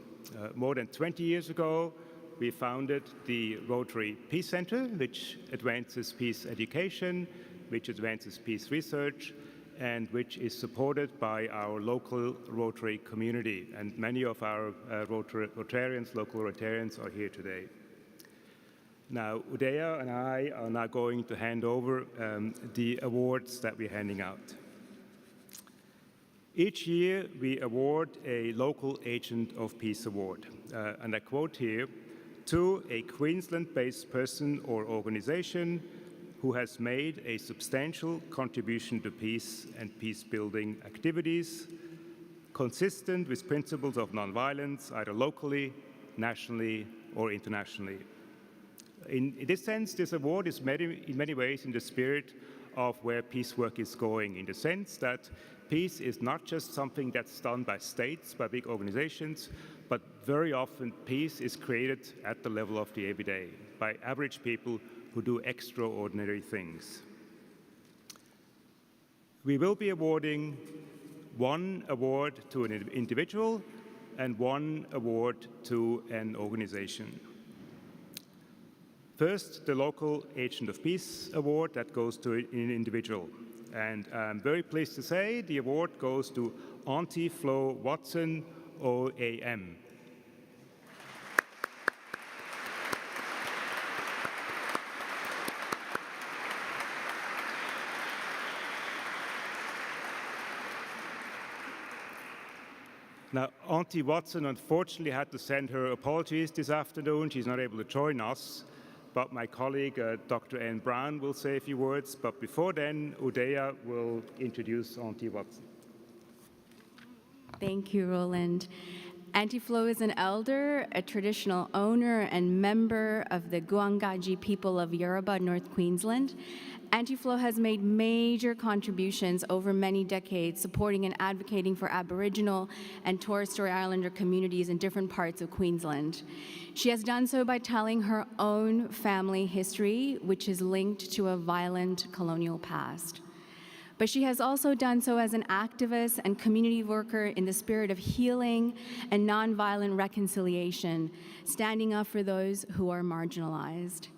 More than 20 years ago, we founded the Rotary Peace Centre, which advances peace education, which advances peace research, and which is supported by our local Rotary community. And many of our Rotarians, local Rotarians, are here today. Now, Udaya and I are now going to hand over the awards that we're handing out. Each year, we award a Local Agent of Peace Award. And I quote here, to a Queensland-based person or organization who has made a substantial contribution to peace and peace-building activities, consistent with principles of nonviolence, either locally, nationally, or internationally. In this sense, this award is in many ways in the spirit of where peace work is going, in the sense that peace is not just something that's done by states, by big organizations, but very often peace is created at the level of the everyday, by average people who do extraordinary things. We will be awarding one award to an individual and one award to an organization. First, the Local Agent of Peace Award, that goes to an individual. And I'm very pleased to say the award goes to Auntie Flo Watson, OAM. Now, Auntie Watson unfortunately had to send her apologies this afternoon. She's not able to join us, but my colleague, Dr. Anne Brown, will say a few words. But before then, Udaya will introduce Auntie Watson. Thank you, Roland. Auntie Flo is an elder, a traditional owner, and member of the Guangaji people of Yoruba, North Queensland. Auntie Flo has made major contributions over many decades, supporting and advocating for Aboriginal and Torres Strait Islander communities in different parts of Queensland. She has done so by telling her own family history, which is linked to a violent colonial past. But she has also done so as an activist and community worker in the spirit of healing and nonviolent reconciliation, standing up for those who are marginalized.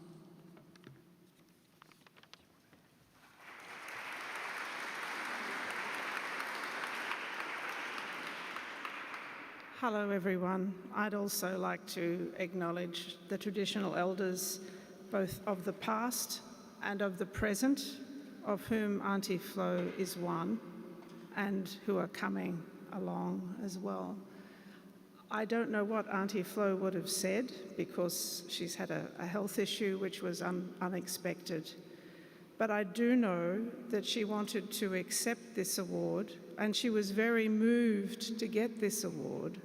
Hello everyone. I'd also like to acknowledge the traditional elders, both of the past and of the present, of whom Auntie Flo is one, and who are coming along as well. I don't know what Auntie Flo would have said because she's had a health issue which was unexpected. But I do know that she wanted to accept this award, and she was very moved to get this award.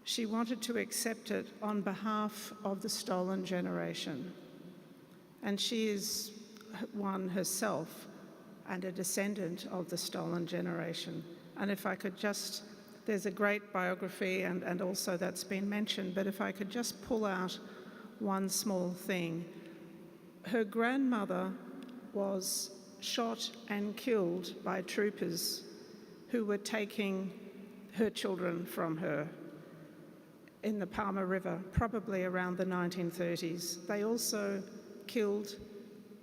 She wanted to accept it on behalf of the stolen generation. And she is one herself and a descendant of the stolen generation. And if I could just, there's a great biography and also that's been mentioned, but if I could just pull out one small thing. Her grandmother was shot and killed by troopers who were taking her children from her in the Palmer River, probably around the 1930s. They also killed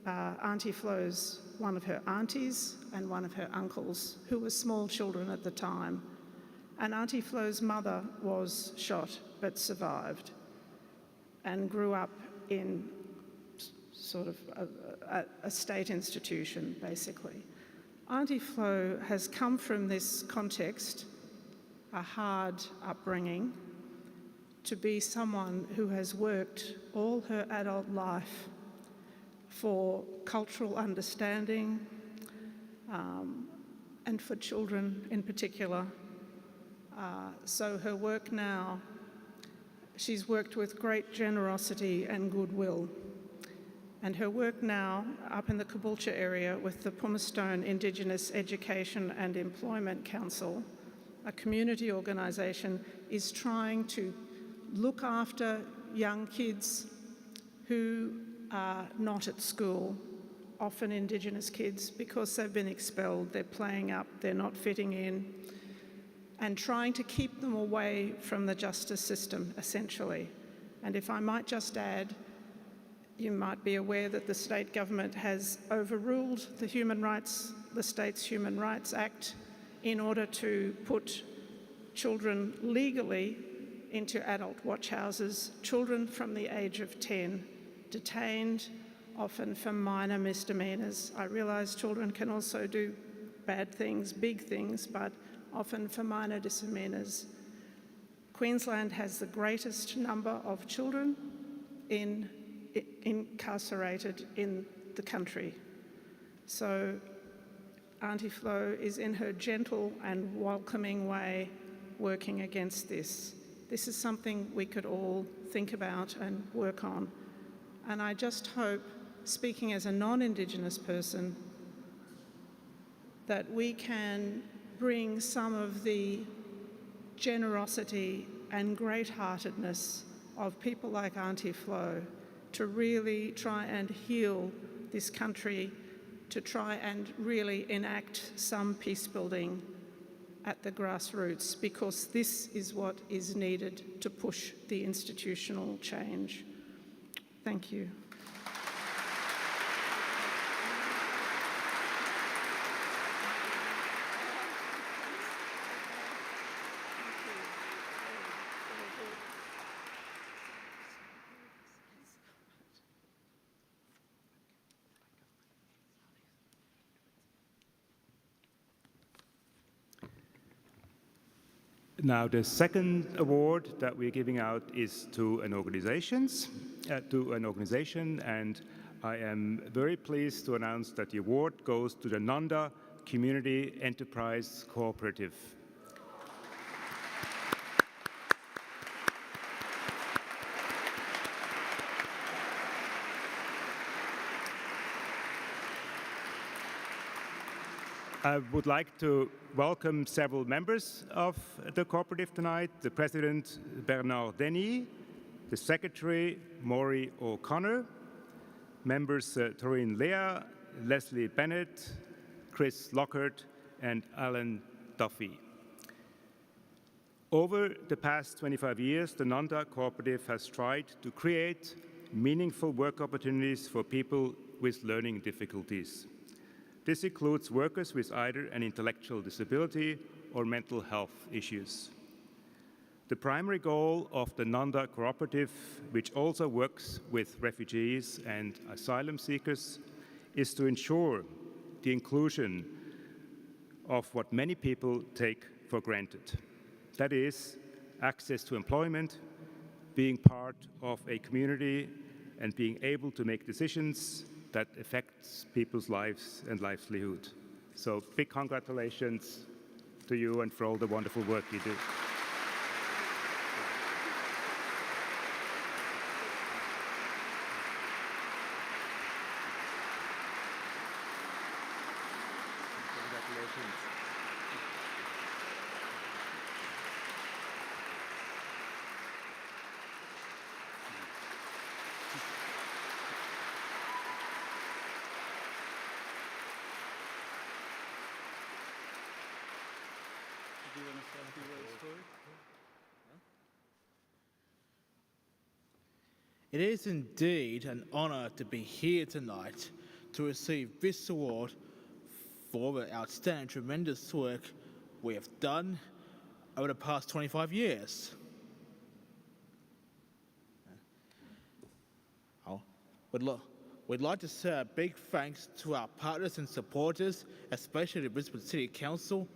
Auntie Flo's, one of her aunties and one of her uncles, who were small children at the time. And Auntie Flo's mother was shot but survived and grew up in sort of a state institution, basically. Auntie Flo has come from this context, a hard upbringing, to be someone who has worked all her adult life for cultural understanding and for children in particular. So her work now, she's worked with great generosity and goodwill. And her work now up in the Caboolture area with the Pumicestone Indigenous Education and Employment Council, a community organisation, is trying to look after young kids who are not at school, often Indigenous kids, because they've been expelled, they're playing up, they're not fitting in, and trying to keep them away from the justice system, essentially. And if I might just add, you might be aware that the state government has overruled the state's Human Rights Act in order to put children legally into adult watch houses, children from the age of 10, detained often for minor misdemeanours. I realise children can also do bad things, big things, but often for minor misdemeanours. Queensland has the greatest number of children incarcerated in the country. So Auntie Flo is in her gentle and welcoming way working against this. This is something we could all think about and work on. And I just hope, speaking as a non-Indigenous person, that we can bring some of the generosity and great-heartedness of people like Auntie Flo to really try and heal this country, to try and really enact some peace building at the grassroots, because this is what is needed to push the institutional change. Thank you. Now, the second award that we're giving out is to an organization, and I am very pleased to announce that the award goes to the Nanda Community Enterprise Cooperative. I would like to welcome several members of the cooperative tonight: the President, Bernard Denis, the Secretary, Maury O'Connor, members Toreen Lea, Leslie Bennett, Chris Lockhart, and Alan Duffy. Over the past 25 years, the Nanda Cooperative has tried to create meaningful work opportunities for people with learning difficulties. This includes workers with either an intellectual disability or mental health issues. The primary goal of the Nanda Cooperative, which also works with refugees and asylum seekers, is to ensure the inclusion of what many people take for granted. That is, access to employment, being part of a community, and being able to make decisions that affects people's lives and livelihood. So big congratulations to you and for all the wonderful work you do. It is indeed an honor to be here tonight to receive this award for the outstanding, tremendous work we have done over the past 25 years. We'd like to say a big thanks to our partners and supporters, especially the Brisbane City Council,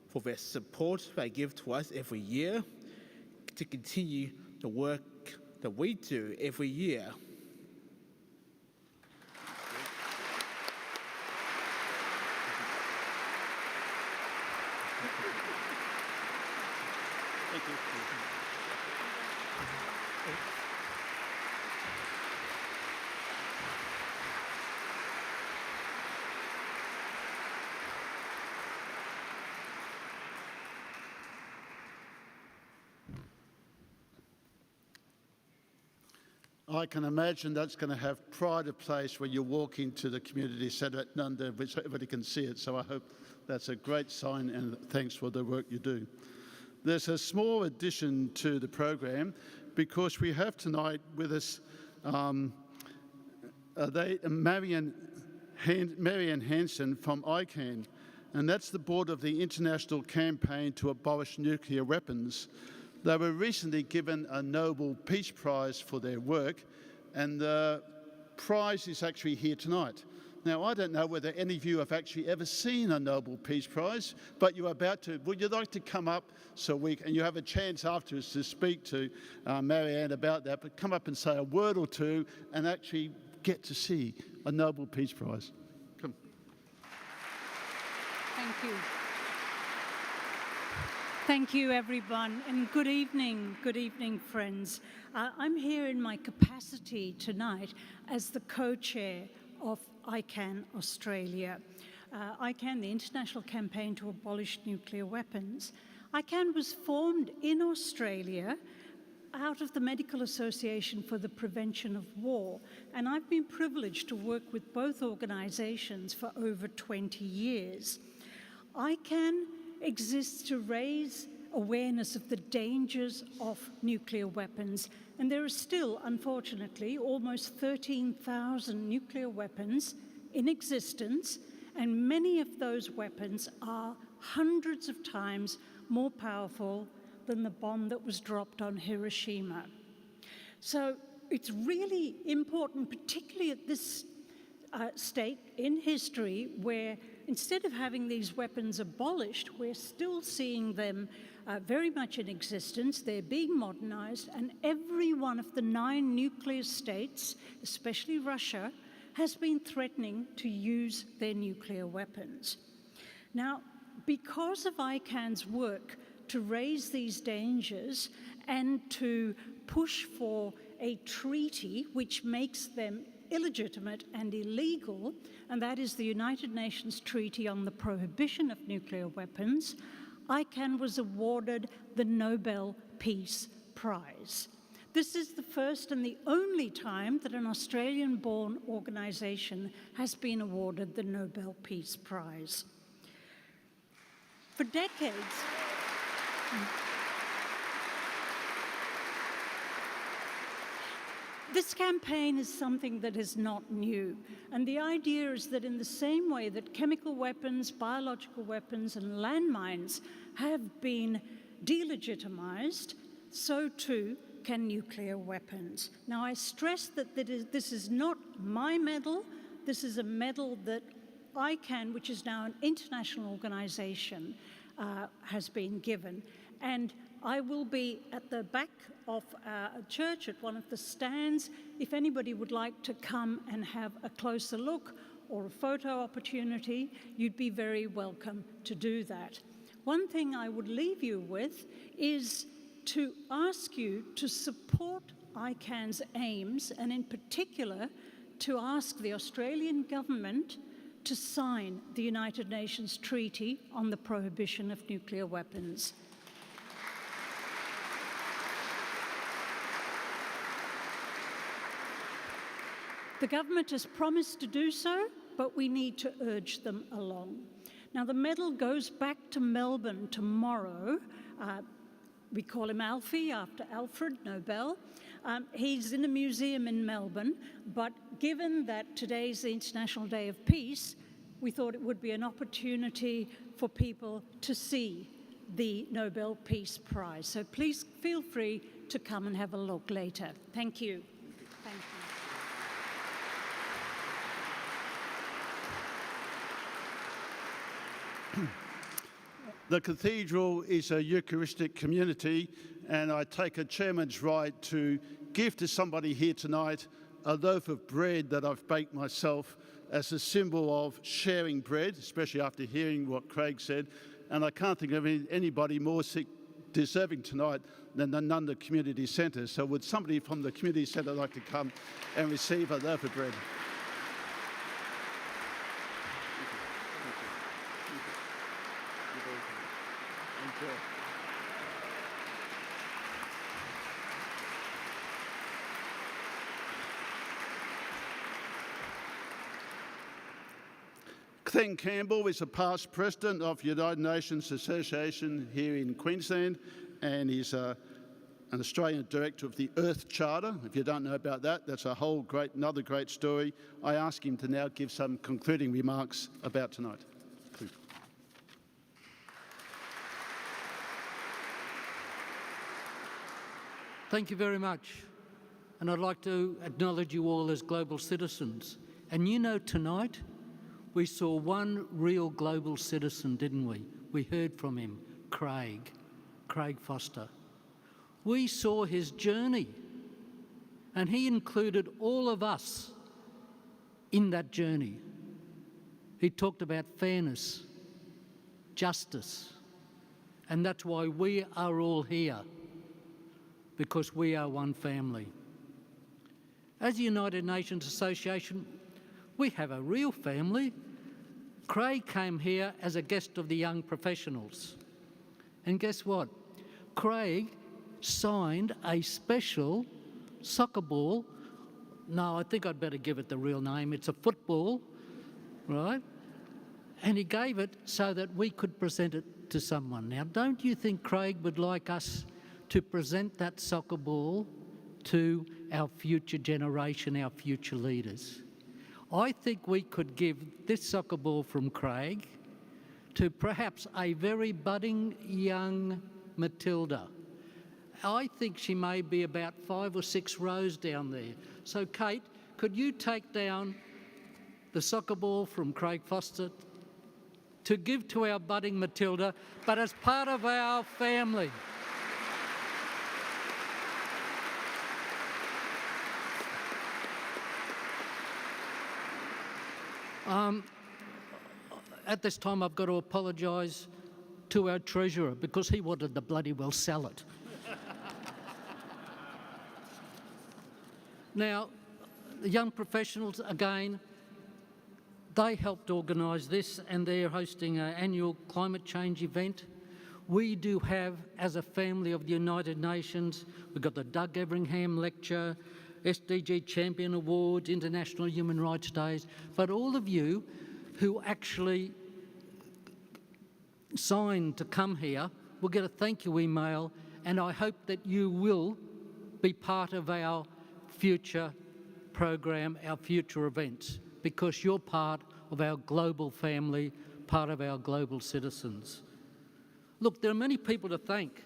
for their support they give to us every year to continue the work that we do every year. Thank you. I can imagine that's going to have pride of place when you walk into the community centre at Nunda, which everybody can see it. So I hope that's a great sign, and thanks for the work you do. There's a small addition to the program because we have tonight with us Marianne Hansen from ICANN, and that's the board of the International Campaign to Abolish Nuclear Weapons. They were recently given a Nobel Peace Prize for their work, and the prize is actually here tonight. Now, I don't know whether any of you have actually ever seen a Nobel Peace Prize, but you're about to. Would you like to come up and you have a chance afterwards to speak to Marianne about that, but come up and say a word or two and actually get to see a Nobel Peace Prize. Come. Thank you. Thank you, everyone, and good evening, friends. I'm here in my capacity tonight as the co-chair of ICANN Australia. ICANN, the International Campaign to Abolish Nuclear Weapons. ICANN was formed in Australia out of the Medical Association for the Prevention of War, and I've been privileged to work with both organisations for over 20 years. ICANN exists to raise awareness of the dangers of nuclear weapons, and there are still, unfortunately, almost 13,000 nuclear weapons in existence, and many of those weapons are hundreds of times more powerful than the bomb that was dropped on Hiroshima. So it's really important, particularly at this state in history where instead of having these weapons abolished, we're still seeing them very much in existence. They're being modernized, and every one of the 9 nuclear states, especially Russia, has been threatening to use their nuclear weapons. Now, because of ICANN's work to raise these dangers and to push for a treaty which makes them illegitimate and illegal, and that is the United Nations Treaty on the Prohibition of Nuclear Weapons, ICANN was awarded the Nobel Peace Prize. This is the first and the only time that an Australian-born organisation has been awarded the Nobel Peace Prize. For decades, this campaign is something that is not new, and the idea is that in the same way that chemical weapons, biological weapons, and landmines have been delegitimized, so too can nuclear weapons. Now, I stress that this is not my medal. This is a medal that ICANN, which is now an international organization, has been given. And I will be at the back of a church at one of the stands. If anybody would like to come and have a closer look or a photo opportunity, you'd be very welcome to do that. One thing I would leave you with is to ask you to support ICANN's aims, and in particular to ask the Australian government to sign the United Nations Treaty on the Prohibition of Nuclear Weapons. The government has promised to do so, but we need to urge them along. Now, the medal goes back to Melbourne tomorrow. We call him Alfie, after Alfred Nobel. He's in a museum in Melbourne, but given that today's the International Day of Peace, we thought it would be an opportunity for people to see the Nobel Peace Prize. So please feel free to come and have a look later. Thank you. Thank you. The Cathedral is a Eucharistic community, and I take a chairman's right to give to somebody here tonight a loaf of bread that I've baked myself as a symbol of sharing bread, especially after hearing what Craig said. And I can't think of anybody more deserving tonight than the Nunda Community Centre. So would somebody from the Community Centre like to come and receive a loaf of bread? Glenn Campbell is a past president of United Nations Association here in Queensland, and he's an Australian director of the Earth Charter. If you don't know about that, that's another great story. I ask him to now give some concluding remarks about tonight. Please. Thank you very much. And I'd like to acknowledge you all as global citizens. And you know, tonight, we saw one real global citizen, didn't we? We heard from him, Craig Foster. We saw his journey, and he included all of us in that journey. He talked about fairness, justice, and that's why we are all here, because we are one family. As the United Nations Association, we have a real family. Craig came here as a guest of the young professionals. And guess what? Craig signed a special soccer ball. No, I think I'd better give it the real name. It's a football, right? And he gave it so that we could present it to someone. Now, don't you think Craig would like us to present that soccer ball to our future generation, our future leaders? I think we could give this soccer ball from Craig to perhaps a very budding young Matilda. I think she may be about 5 or 6 rows down there. So, Kate, could you take down the soccer ball from Craig Foster to give to our budding Matilda, but as part of our family? At this time, I've got to apologise to our treasurer because he wanted to bloody well sell it. Now, the young professionals, again, they helped organise this, and they're hosting an annual climate change event. We do have, as a family of the United Nations, we've got the Doug Everingham Lecture, SDG Champion Awards, International Human Rights Days, but all of you who actually signed to come here will get a thank you email, and I hope that you will be part of our future program, our future events, because you're part of our global family, part of our global citizens. Look, there are many people to thank,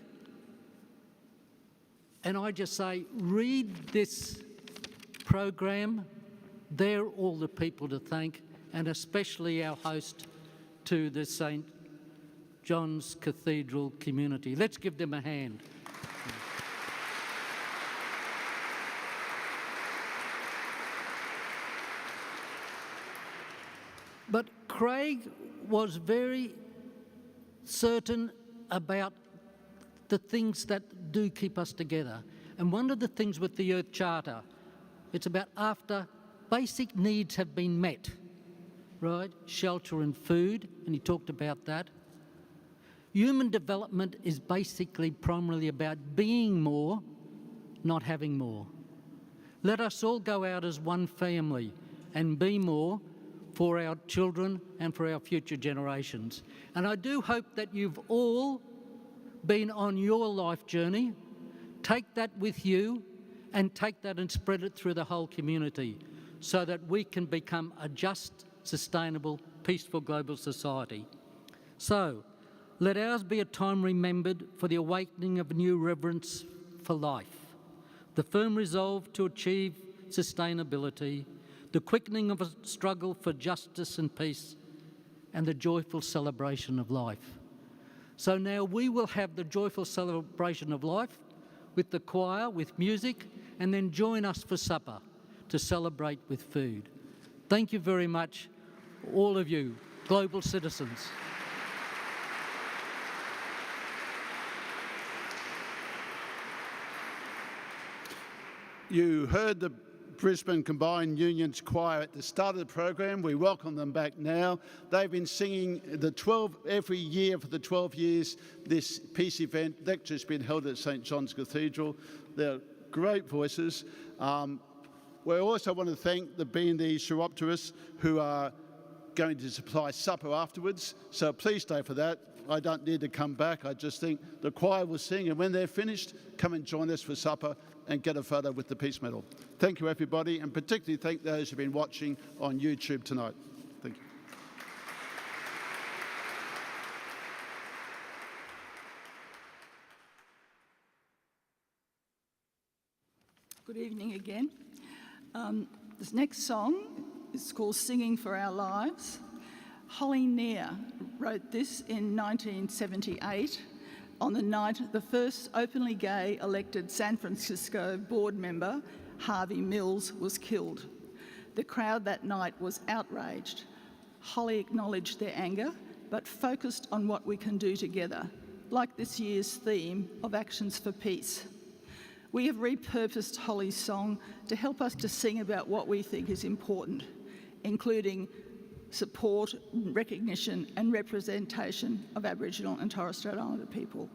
and I just say, read this program. They're all the people to thank, and especially our host to the St. John's Cathedral community. Let's give them a hand. But Craig was very certain about the things that do keep us together. And one of the things with the Earth Charter, it's about after basic needs have been met, right? Shelter and food, and he talked about that. Human development is basically primarily about being more, not having more. Let us all go out as one family and be more for our children and for our future generations. And I do hope that you've all been on your life journey. Take that with you and take that and spread it through the whole community so that we can become a just, sustainable, peaceful global society. So, let ours be a time remembered for the awakening of a new reverence for life, the firm resolve to achieve sustainability, the quickening of a struggle for justice and peace, and the joyful celebration of life. So now we will have the joyful celebration of life with the choir, with music, and then join us for supper to celebrate with food. Thank you very much, all of you, global citizens. You heard the Brisbane Combined Unions Choir at the start of the program. We welcome them back now. They've been singing every year for the 12 years this peace event. Lecture's been held at St. John's Cathedral. They're great voices. We also want to thank the B&E Chiropterists who are going to supply supper afterwards. So please stay for that. I don't need to come back. I just think the choir will sing, and when they're finished, come and join us for supper and get a photo with the Peace Medal. Thank you, everybody, and particularly thank those who've been watching on YouTube tonight. Thank you. Good evening again. This next song is called Singing for Our Lives. Holly Neer wrote this in 1978 on the night the first openly gay elected San Francisco board member, Harvey Mills, was killed. The crowd that night was outraged. Holly acknowledged their anger, but focused on what we can do together, like this year's theme of Actions for Peace. We have repurposed Holly's song to help us to sing about what we think is important, including support, recognition and representation of Aboriginal and Torres Strait Islander people.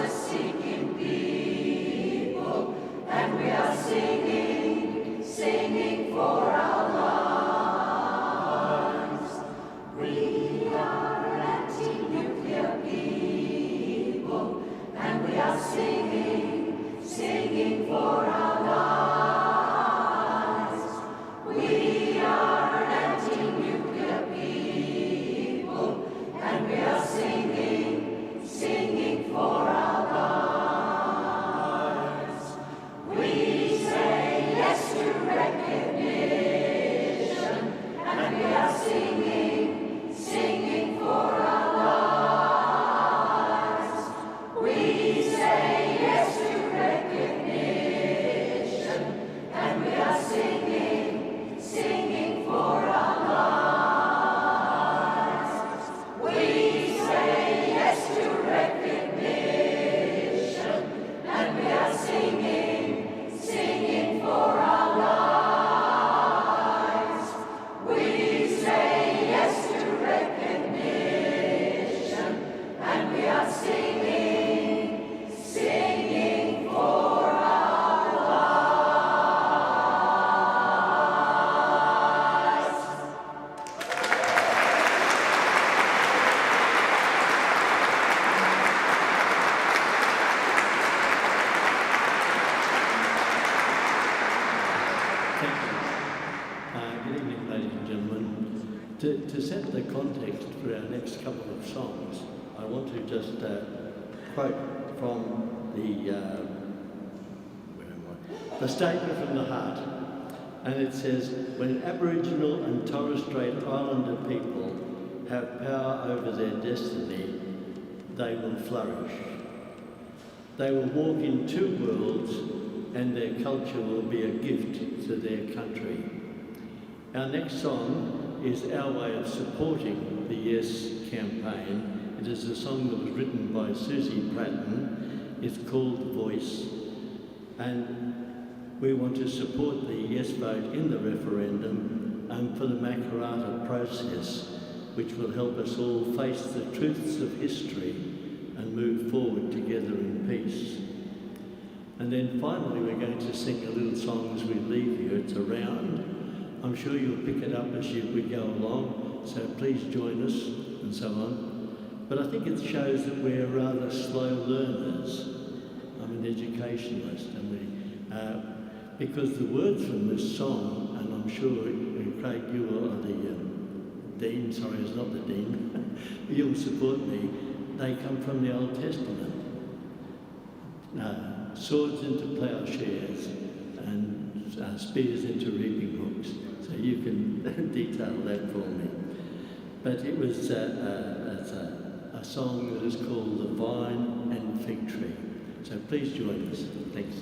Seeking singing, singing for our lives. We are an anti-nuclear people, and we are singing, singing for our lives. We are an anti-nuclear people, and we are singing, singing for our lives. We say yes to recognition, and we are singing, singing for our lives. We say yes to recognition, and we are singing, singing for our lives. We say yes to recognition, and we are singing, singing for our lives. We say yes to recognition, and we are singing, singing for our lives. Thank you. Good evening, ladies and gentlemen. To set the context for our next couple of songs, I want to just quote from the Statement from the Heart. And it says, when Aboriginal and Torres Strait Islander people have power over their destiny, they will flourish. They will walk in two worlds, and their culture will be a gift to their country. Our next song is our way of supporting the Yes campaign. It is a song that was written by Susie Pratton. It's called Voice. And we want to support the Yes vote in the referendum and for the Makarrata process, which will help us all face the truths of history and move forward together in peace. And then finally, we're going to sing a little song as we leave here. It's a round. I'm sure you'll pick it up as we go along, so please join us and so on. But I think it shows that we're rather slow learners. I'm an educationalist, and because the words from this song, and I'm sure, Craig, you are the Dean, sorry, it's not the Dean, you'll support me, they come from the Old Testament. Swords into ploughshares and spears into reaping hooks. So you can detail that for me. But it was a song that is called The Vine and Fig Tree. So please join us. Thanks.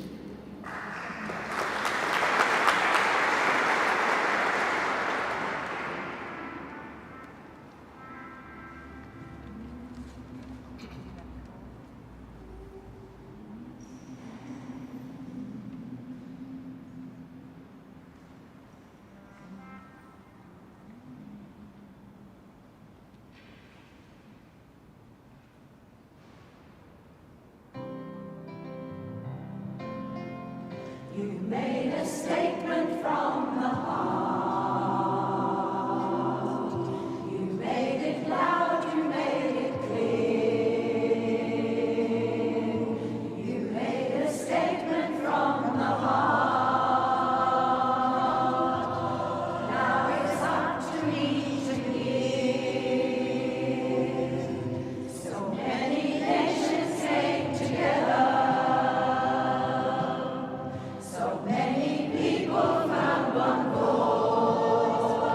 You made a statement from the heart. You made it loud, you made it clear. You made a statement from the heart. Now it's up to me to give. So many nations came together. So many people found one voice.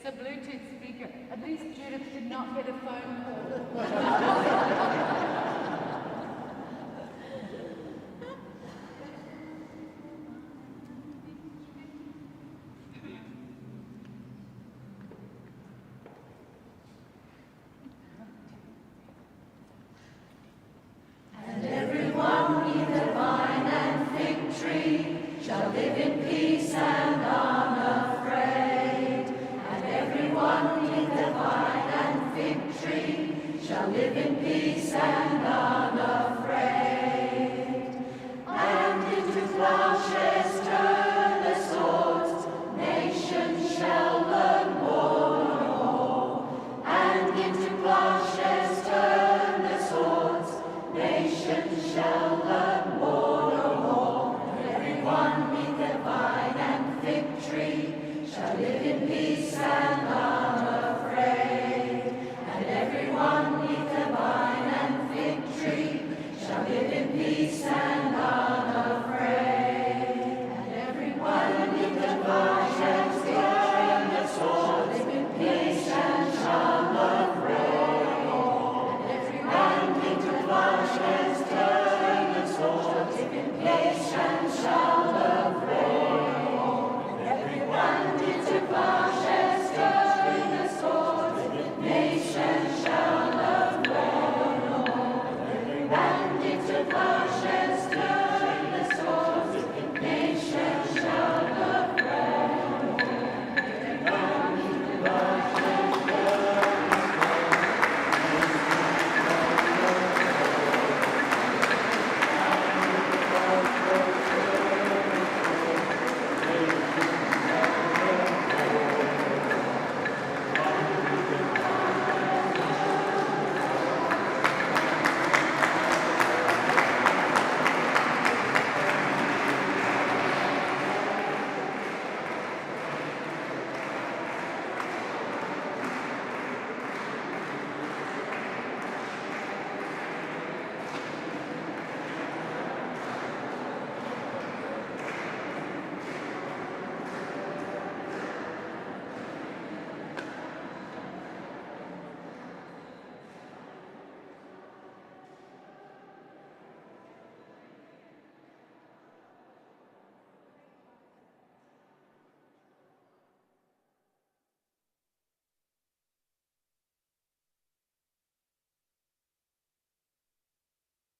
It's a Bluetooth speaker. At least Judith did not get a phone call. And everyone in the vine and fig tree shall live in peace and unafraid. And everyone in the vine and fig tree shall live in peace and unafraid. And into plowshares turn the swords, nations shall learn war no more. And into plowshares turn the swords, nations shall learn war no more. Everyone neath the vine and fig tree shall live in peace and